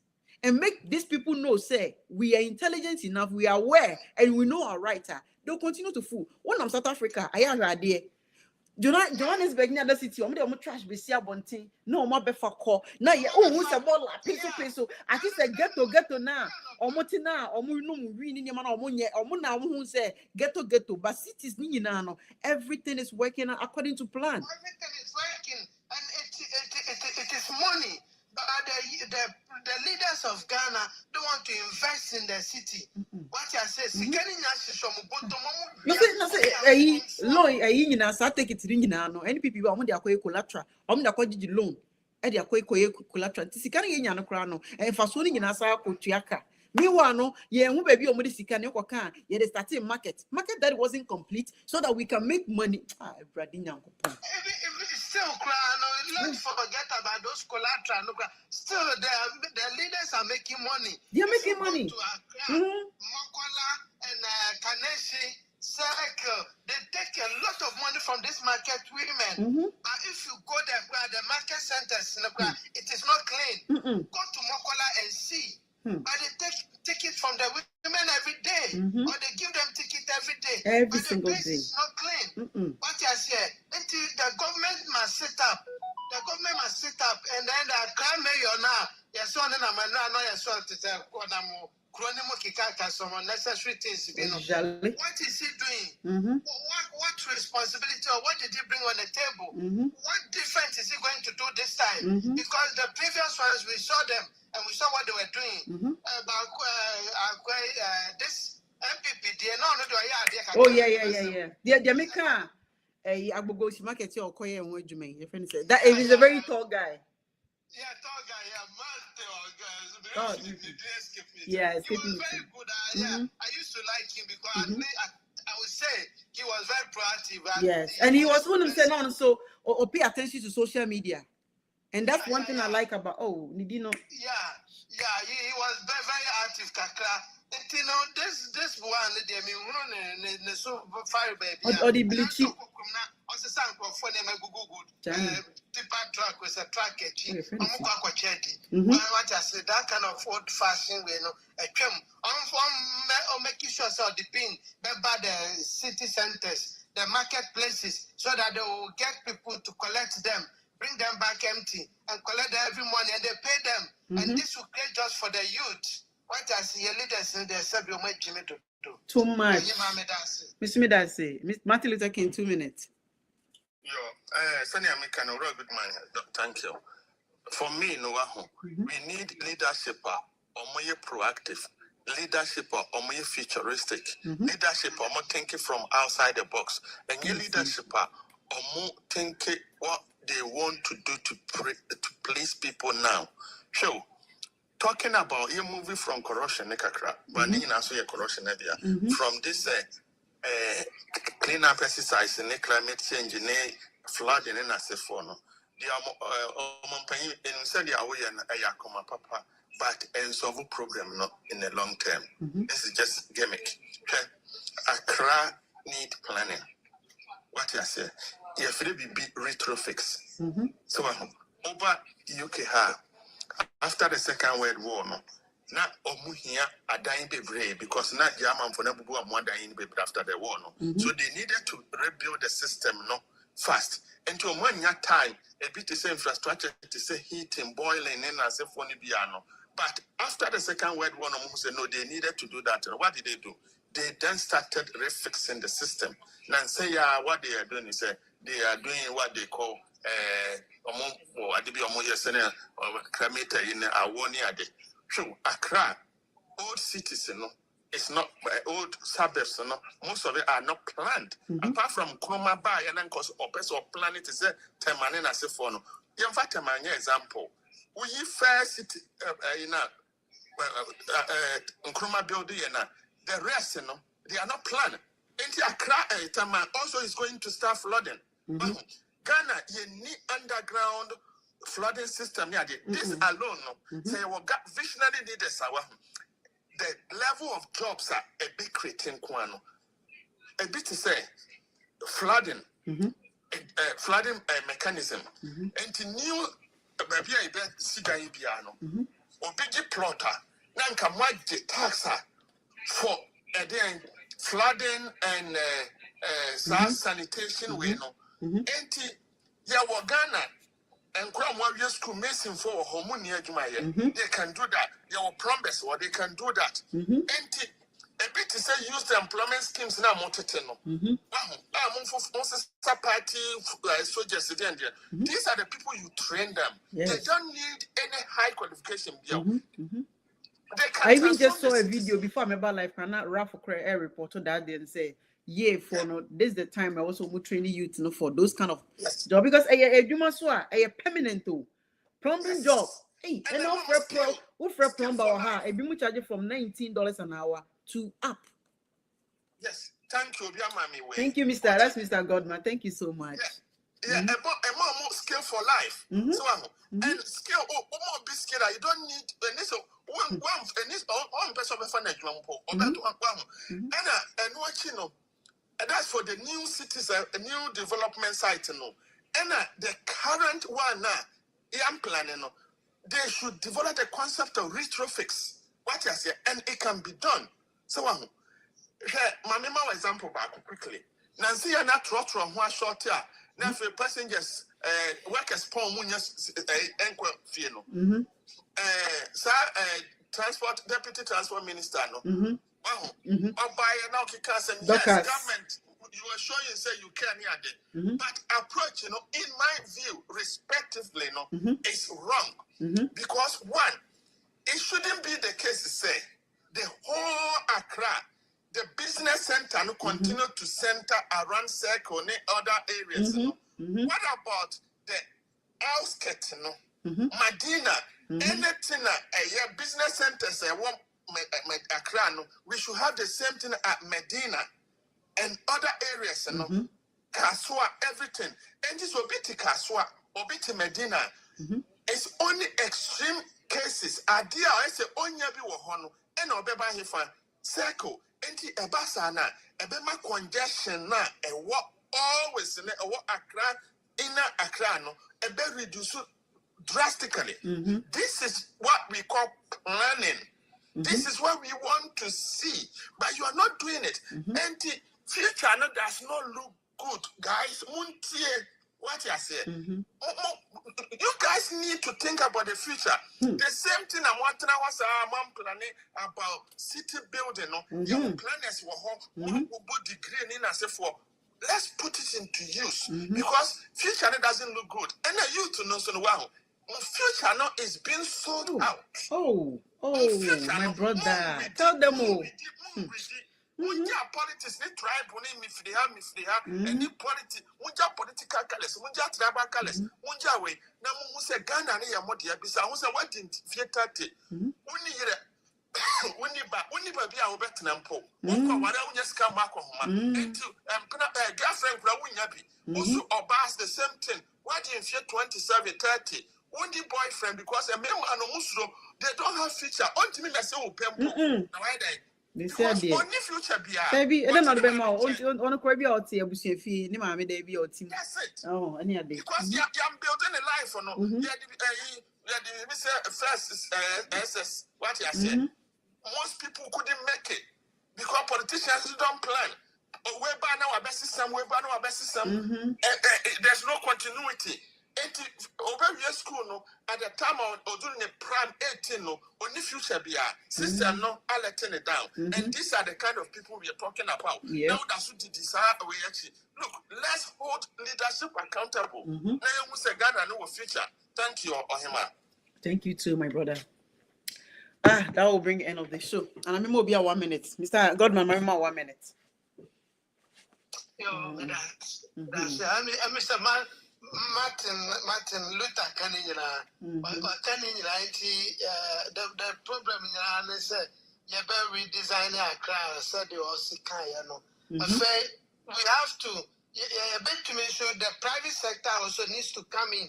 and make these people know, say, we are intelligent enough, we are aware, and we know our rights. They'll continue to fool. One of South Africa, I have an idea. Johannesburg near the city, I'm trash be see abonting. No more befa call. Now yeah, who's a ball peso. I just say ghetto now. Omotina, no reading your man or mona who say ghetto. But cities no. Everything is working according to plan. Everything is working, and it is money. But the leaders of Ghana don't want to invest in the city. What I say, no say loan start take it in no. Any people want their collateral. The loan. Their collateral. Tisikani yin no kra no. And for so ni nyina sa kotuaka. Meanwhile, no, who baby or Modisika, the starting market that wasn't complete so that we can make money. Still, let's forget about those collateral. Still, the leaders are making money. They're making money. Mokola and Kaneshi Circle, they take a lot of money from this market women. But if you go there, the market centers, it is not clean. Go to Mokola and see. But they take it from the women every day, or they give them ticket every day. Every single day. It's not clean. What I say, until the government must sit up. The government must sit up, and then the crime mayor now. Your son and I'm not your son to tell some unnecessary things. What is he doing? What responsibility or what did he bring on the table? What difference is he going to do this time? Because the previous ones we saw them and we saw what they were doing. This MPP, they know. Oh yeah. They make a Agbogosi market or Koye and what you mean. Your friend said that it is a very tall guy. Yeah, tall guy. Yeah, he was very good. I used to like him because I would say he was very proactive. Yes, and he was one of them saying so or pay attention to social media, and that's one thing I like about Nidino. Yeah, he was very, very active. You know, this one, they so fire baby. Or the bleachy. Also, some for them, good. Tipa truck was a truck. What I said, that kind of old fashioned, a trim. I'm making sure so the pin by the city centers, the marketplaces, so that they will get people to collect them, bring them back empty, and collect every money, and they pay them. And this will create just for the youth. What I see, leaders in the suburb, Jimmy to do. Too much. Miss Midasi, Martin Luther King, 2 minutes. Sunny American, good man. Thank you. For me, we need leadership or more proactive. Leadership or more futuristic. Leadership or more thinking from outside the box. And your leadership or more thinking what they want to do to please people now. So, talking about your movie from corruption, but corruption from this clean up exercise and climate change and flooding and as a phone. The said papa, but and solve program not in the long term. This is just gimmick. Accra need planning. What I say, you have to be retrofix. So over UK after the Second World War, na omuhia adan bebre because na German for na bubu amodan bebre after the war so they needed to rebuild the system fast and to omanya time a bit the same infrastructure to say heating boiling and as if one biano but after the Second World War said no they needed to do that. What did they do? They then started refixing the system and say what they are doing is they are doing what they call cremator in a so Accra, old cities, it's not old suburbs, most of it are not planned. Apart from Kroma Bay and then cause or planet is a Temanina Sefono. In fact, a example. We first city in Kroma building the rest, they are not planned. And Accra Tama also is going to start flooding. Ghana, you need underground flooding system. This alone, say what got visionary leaders. The level of jobs are a big creating kwano. A bit to say flooding, flooding mechanism, and to new baby sigai piano. big plotter. Nanka the tax for flooding and sanitation we know. Enti ya Ghana and Cromwell school missing for Homonia Jumaya. They can do that. They will promise or they can do that. Enti a bit to say use the employment schemes now Monteteno. Party soldiers again. These are the people you train them. They don't need any high qualification. I even just saw a video before I'm about life. Can not Rafa Air report that day and say, yeah, for no, this is the time I also would train youth for those kind of job because a permanent plumbing job. Hey, and offer plumber or her, a be charge from $19 an hour to up. Yes, thank you, thank you, Mr. That's Mr. Godman. Thank you so much. Yeah, a more skill for life. So, and skill, more big skill. You don't need one person of fun and watching. And that's for the new cities, a new development site. And the current one now, I'm planning. They should develop the concept of retrofix. What you say, and it can be done. So, my example back quickly. Nancy and that trot from one short here. Now, for passengers, workers, transport deputy transport minister, no. By now, government, you are showing say you can hear but approach, in my view, respectively, is wrong because one, it shouldn't be the case to say the whole Accra. The business center continue to center around Circle and other areas. What about the outskirts? Medina, anything a business centers Accra, we should have the same thing at Medina and other areas. Kasua, everything. And this will be to Kasua or be to Medina. It's only extreme cases. Idea I say only be wohono and obeba hifa Circle. Enti ebasana ebema congestion na what always what Accra inner Accra no ebe reduce drastically. This is what we call planning. This is what we want to see, but you are not doing it. Enti future no does not look good, guys. Muntie what you say. You guys need to think about the future. The same thing I'm wanting planning about city building. Your planners will degree in as for. Let's put it into use because future doesn't look good. And the youth knows so well. Future now is being sold out. Oh, my brother. Tell them all. Munja politics, they tribe if they have, any politics, Munja political colors, Munja tribal colors, Munja way. Now, who said Ghana near Modia Bisa, who said what in theatre? Only be our Vietnam po. What I just come back home. And girlfriend, also obas the same thing. What in 27, 30? Only boyfriend because a member and a Muslim, they don't have future. Only me, I say, oh, Pempo. They said, only future be baby, I don't know them all. On a crabby or tea, a fee, Nimami, they be or team. That's it. Oh, any other. Because you're building a life or no. First SS, what you said. Most people couldn't make it because politicians don't plan. Whereby now our best system, whereby now our best system, there's no continuity. Over your school, no, at the time of doing a prime 18, no, only future be system, no, I'll turn it down. And these are the kind of people we are talking about. Now that's what the desire we actually look. Let's hold leadership accountable. Now you say Ghana no future. Thank you, Ohima. Thank you too, my brother. That will bring the end of the show. And I'm going to be 1 minute. Mr. Godman, I'm 1 minute. That's Mr. Martin Luther Canning, the problem is you better redesign Accra, said you also we have to to make sure the private sector also needs to come in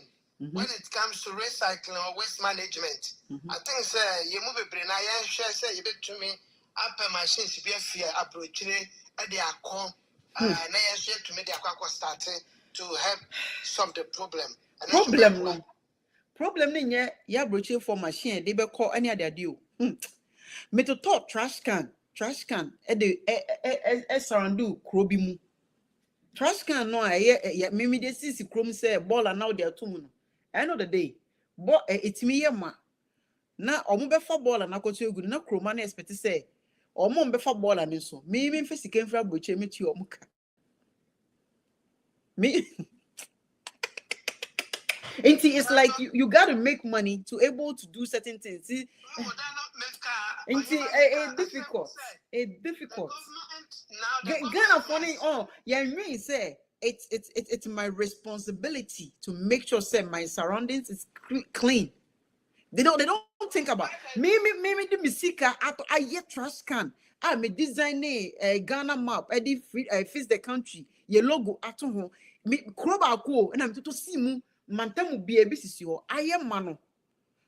when it comes to recycling or waste management. I think you move a brain, I share say you bet to me up machines be a fear approach at the account. And I share to me the aqua starting to help solve the problem. Problem, no. problem ni nye ya broche for machine they be call any other deal. Me to talk trash can e de surround krobi mu. Trash can no ya me dey see krom say ball and now they are two no. End of the day, but it me ye ma. Na omo be fa ball na akoto egu na kroma na expect say omo be fa ball and so. Me mfa sika mfra broche me ti omo ka. Me it's like you got to make money to able to do certain things. See, it's difficult. It's difficult. Ghana funny. Oh, yeah, me say it's my responsibility to make sure say my surroundings is clean. They don't think about me the misika I yet trash can. I me design a Ghana map. I did fix the country. Your logo at home. Me kroba ko and I'm to see mu. Mantamu be a business yo. I am mano.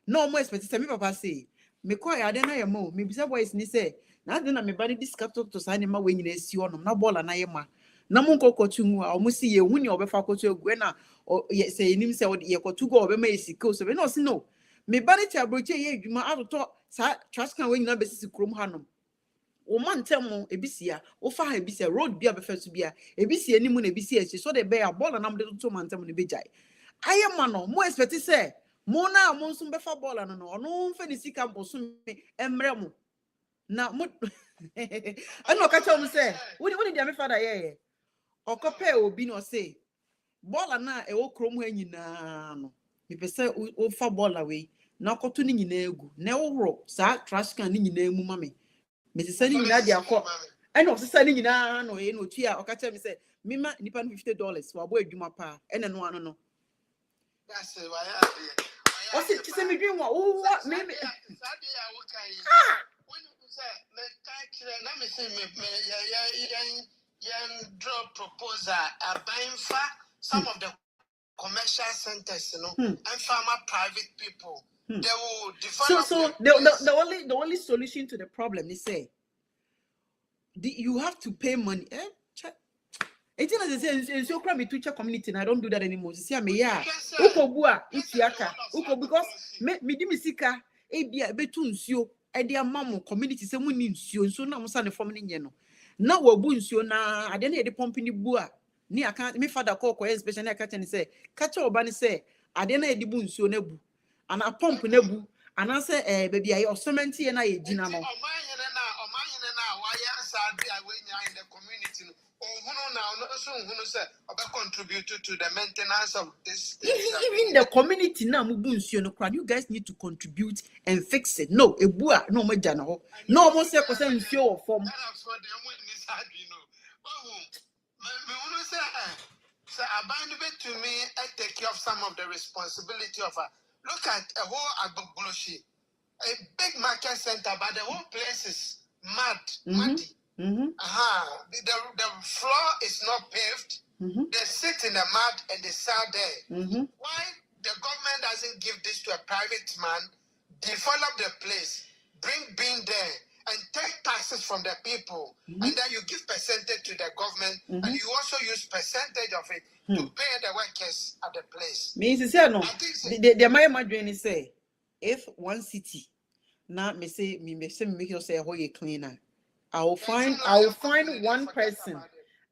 No more expected. Me papa say. Me kwa ya dena ya mo. Me bisa boys ni say. Na dena me body this capital to sign ma when you see on. Na ball na ye ma. Na mon ko kotu a omo si ye huni obefa kotu egu na say nim say ye kotu go obema esiko so. No si no. Me body cha broche ye adwuma atoto sa trash can when you na besisi krom hanom. O man tell mo ebisia o fa ha ebisia road bia be first bia ebisia ni mu na ebisia echi so de be ya ball na mde to man tell mo ne bejai. I am man, more expect say, Mona, Monsum befa ball and no, fancy camp or soon embremo. Now, I know, catch on say, what did your father yeah? Or compare will be no say, ball and na a old chrome when you know. If you say, oh, for ball away, now cottoning in egu, never row, sa trash can in name, mummy. Mrs. Sending Nadia call. I know, sending in no, no, tia, or catch me say, Mima, nipan $50 for a boy, you my pa, and then one no. That's why What's it to say me dream? Oh, what maybe? When you say, let me see me draw proposal buying for some of the commercial centers, you know, and farmer private people. They will develop. So the only solution to the problem is say you have to pay money. It's not the same. So crime to check community, and I don't do that anymore. See, I'm yeah. Ukobua, Uchiaka, Uko because me dimisika, ebia betunsio, edia mamu community se muni nsio, so na musa ne form ni nyeno. Na wabu nsio na adene ede pompi ni bua. Ni account me father call kwa especially account ni say, catch oba ni say, adene ede bu nsio nebu, ana pump nebu, ana say baby ayi osomenti na ye jina no. Omanye na why sadly I in the community. Contribute to the maintenance of this. Even the community now, you guys need to contribute and fix it. No, a bua, no more general. No more say show form. So abandon it to me and take care of some of the responsibility of her. Look at a whole Agbogboshi, a big market center, but the whole place is muddy. The floor is not paved. They sit in the mud and they sell there. Why the government doesn't give this to a private man, develop the place, bring bean there, and take taxes from the people, and then you give percentage to the government, and you also use percentage of it to pay the workers at the place. Means to say no. The my dream is say, if one city now me say make you say how you cleaner. I will find one person.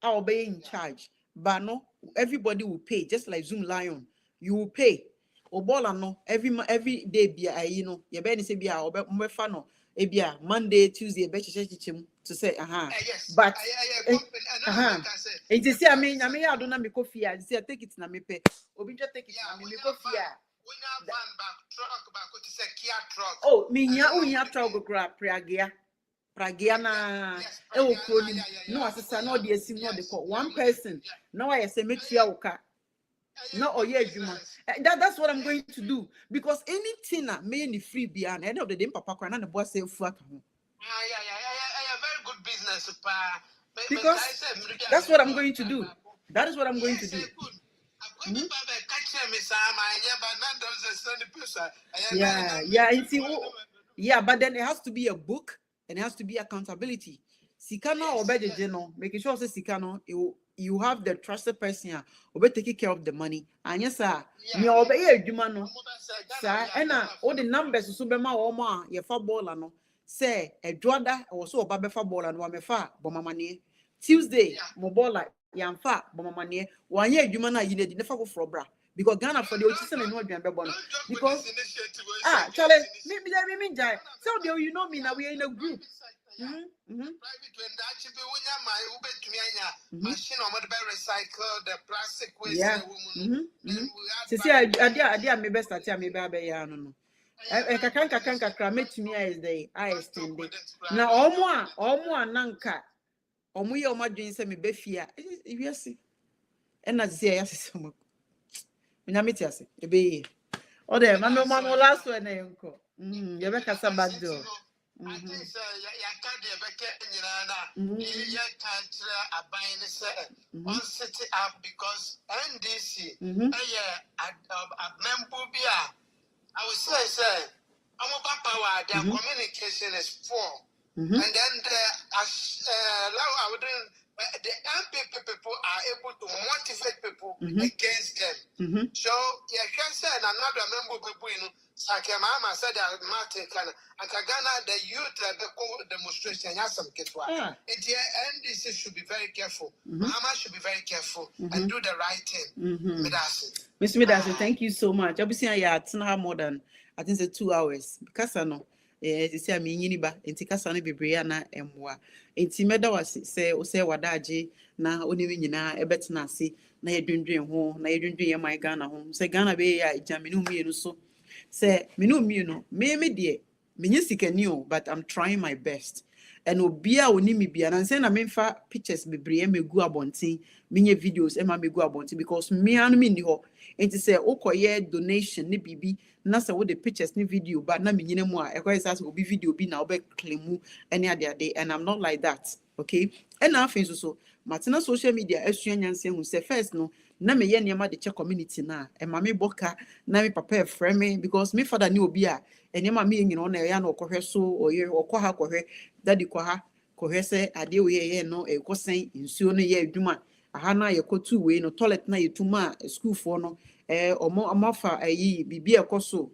I will be in charge. But no, everybody will pay, just like Zoom Lion. You will pay. Obola no every day be you know. You better say be no. Ebia Monday, Tuesday, to say yes. But it is I mean I don't know me coffee. I say take it na me pay. Obi just take it na me coffee. Truck. Oh, me here truck go grab pragia. Pragiana, no assistant, no the sim, no the call. One person, no I say make oka. No, oh yeah, that's what I'm going to do because anything that may free beyond end of the day, Papa Kran and the boss say flat. Very good business, because that's what I'm going to do. That is what I'm going to do. Yeah, but then it has to be a book and it has to be accountability. sika no obejeje no making sure say sika no you have the trusted person obe take care of the money anya sa me obeye adwuma no sa ena all the numbers so be ma wo mo a ye fa baller no say edwoda wo so oba be fa baller no wa me fa bomamane Tuesday mo baller yamfa bomamane wanye adwuma na yi na di ne fa go for bra because Ghana for the otise na no adwan be bon because Charlie me jai so you know me now we are in a group. Private when that should be when my Uber to me machine or mobile recycle the plastic waste see I me best at me baby ya no kakra metumi is the highest in day na omo nanka omo ye omo adwen se me befia wiase and na see ya sese mo nya metiase e be ye o de ma no last one na enko ye be kasa back door I think so. You can't on city up because NDC a member I would say I'm about power. Their communication is poor, and then the MPP people are able to motivate people against them. So you can say another member people, Sakemama said that Martin can and Kagana the youth demonstration has some kids. NDC should be very careful. Mama should be very careful and do the right thing. Mr. Medasi, thank you so much. Obviously, I had more than I think say 2 hours because I know. Say I mean yiniba enti kasa no bebre na emwa enti meda was say o say wadaje na oniwe nyina ebetena ase na yedwendwen ho na yedwendwen ye my Ghana ho say Ghana be ya jaminu mienu so say menu mienu me de menye sikani o but I'm trying my best and obia oni mi bia na say na memfa pictures bebre megu abonten menye videos ema megu abonten because me anu mi ni ho enti say okoye donation ne bibi na say with the pictures ni video but na me nyina mu a ekwa say obi video bi na obe claim any ade and I'm not like that okay and na afin so matina social media asua nyanse hu say first no na me ye niam de che community na e ma me boka na me papa e frame me because me father ni obi a eniam me nyina na ya na okohwe so oye okoha kohwe daddy koha kohwe say ade we ye no e kosen nsuo no ye adwuma aha na ye kotu we no toilet na yetuma school for no omo amafa ayi bibi ekoso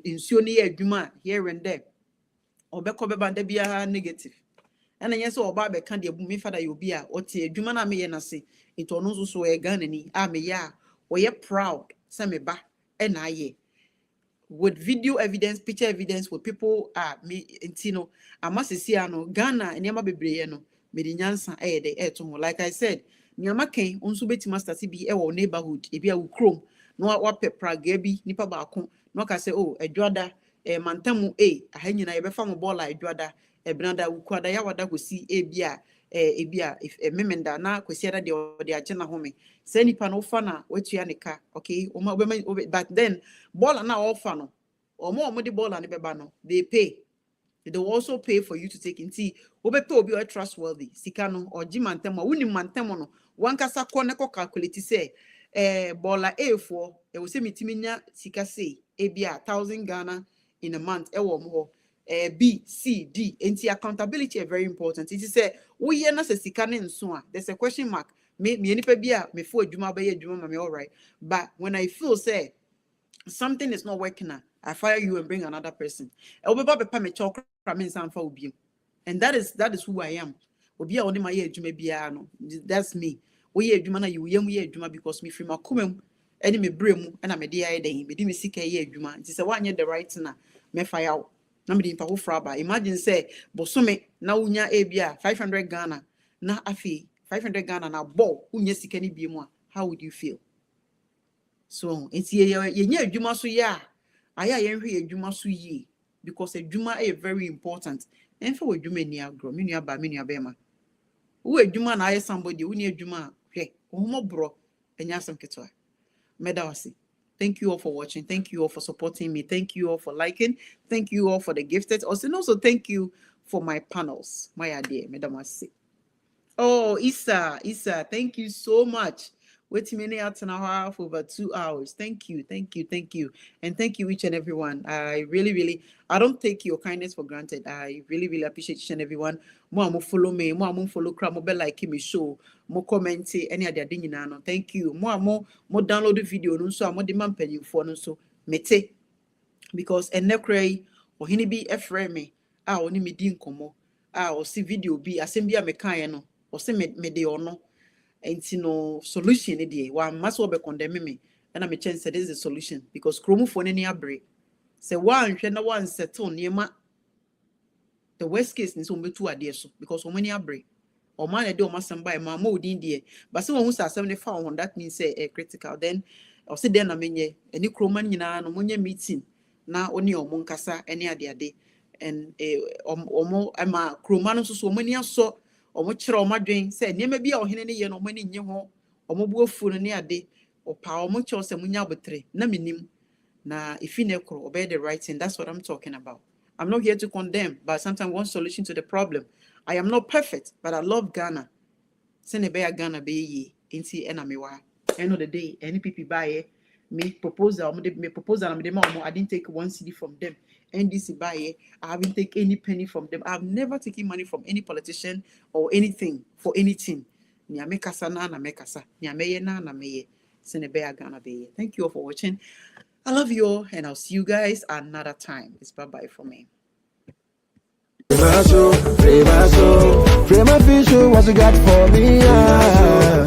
nsuo no ye adwuma here and there obekọ beba nda bia negative and yes oba be kan de bu me father you be a otie adwuma na me ye na se enti ono so so e Ghana ni a me ya we proud say me ba e na ye with video evidence picture evidence with people me enti no amasisi ano Ghana eniama bebreye no me di nyansa e de e to like I said niama ken onso beti master bi e wo neighborhood e bia wo krom no wa praga bi nipa ba ko no ka say oh edwada mantamu ahanyina ye be fa mo bola edwada ebnada wukwada ya wada gosi ebia if memenda na kwesiada de agena home say nipa no fa na watua ne ka okay but then bola na ofa no omo de bola ne beba no they will also pay for you to take inti obepe obi o trustworthy sika no oji mantemo wuni mantemo no wankasa ko ne ko calculate say bola A4 e wo se mitimi nya sika sei ebia 1000 Ghana in a month e wo mo ho B, C, D. Enti accountability is very important. It is say we are not a sika ne nso a there's a question mark. Me nipa bia me fo adwuma ba ye adwuma me all right. But when I feel say something is not working, I fire you and bring another person. Obeba be pa me chokra me nsan fa obi. And that is who I am. Obi a oni ma ye adwuma bia no. That's me. We ye adwuma na you ye mu ye adwuma because me free makomam ene me bremu na me de aye den me di me sika ye adwuma. It is say wanye the right na me fire out. Na me di mpa ho fraba. Imagine say bosome na unya ebia 500 Ghana na afi 500 Ghana na bo unya sika ni biemu a how would you feel? So it's ye adwuma so ya aya ye hwe adwuma so yi because adwuma is very important. En fa adwuma ni agro me nua ba me nua be ma wo adwuma na aye somebody wo ni adwuma hwe wo bro enya asem ketwa medawasi. Thank you all for watching. Thank you all for supporting me. Thank you all for liking. Thank you all for the gifted. Also thank you for my panels. My idea, Madam Wasi. Oh, Isa, thank you so much Wait a minute out and a half over 2 hours. Thank you. And thank you each and everyone. I really I don't take your kindness for granted. I really appreciate each and everyone. Mo follow me, mo follow crowd, mo be like me show, mo comment any other thing no. Thank you. Mo download the video no so mo demand penny for no so mete because enekrai ohini bi efre me oni me di nkomo o see video bi asem bi a me kan no o se me de ono enti no solution ne dey wa maso be condemn me na me chance this is the solution because kromufo ne abre say one hwe na one settle niema the worst case ni so mbetu ade so because o mani abre o man e dey o masam by ma odin dey but say won hu asem ne fa on that means say critical then o say then na menye any kroma nyina no monye meeting na oni omo nkasa ene ade and omo ama kroma no so mani aso omo kire omo dwen say niema bi a ohene ne ye no mani nye ho omo buofu no ne ade opa omo cho se munya botre na menim na if you nekro obey the right thing. That's what I'm talking about. I'm not here to condemn, but sometimes one solution to the problem. I am not perfect, but I love Ghana. Send a Ghana be ye inti enamiwa. End of the day, any people buy me proposal, me proposal I didn't take one CD from them. NDC buy I haven't taken any penny from them. I've never taken money from any politician or anything for anything. Nyame kasa na mekasa. Nyame na meye. Send a Ghana be. Thank you all for watching. I love you all, and I'll see you guys another time. It's bye-bye from me. Free my vision, what you got for me?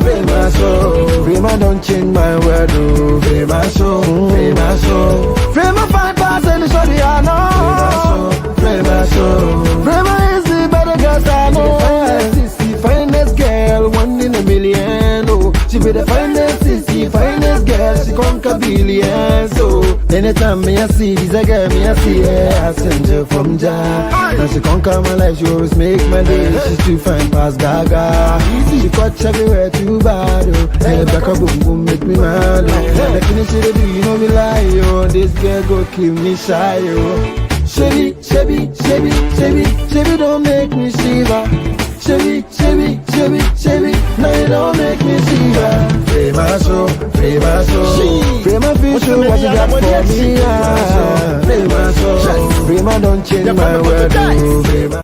Free my soul, free my don't change my word. Free my soul, free my soul, free my 5% is what I know. Free my soul, free my is the better girls I know. Finest girl, 1 in a million. Oh, she be the finest sissy, finest girl, she conquer billions. So anytime me I see this a girl, me I see her, I send her from Jah. Now she conquer my life, she always make my day. She's too fine past Gaga. She catch everywhere too bad. Oh, hey, back a boom boom make me mad. Oh, the finish it, do you know me lie? Oh, this girl go kill me shy. Oh, Chevy, don't make me shiver. Chevy, now you don't make me shiver. Free my soul, free my vision, what you got for me? Free my soul, free my don't change my word.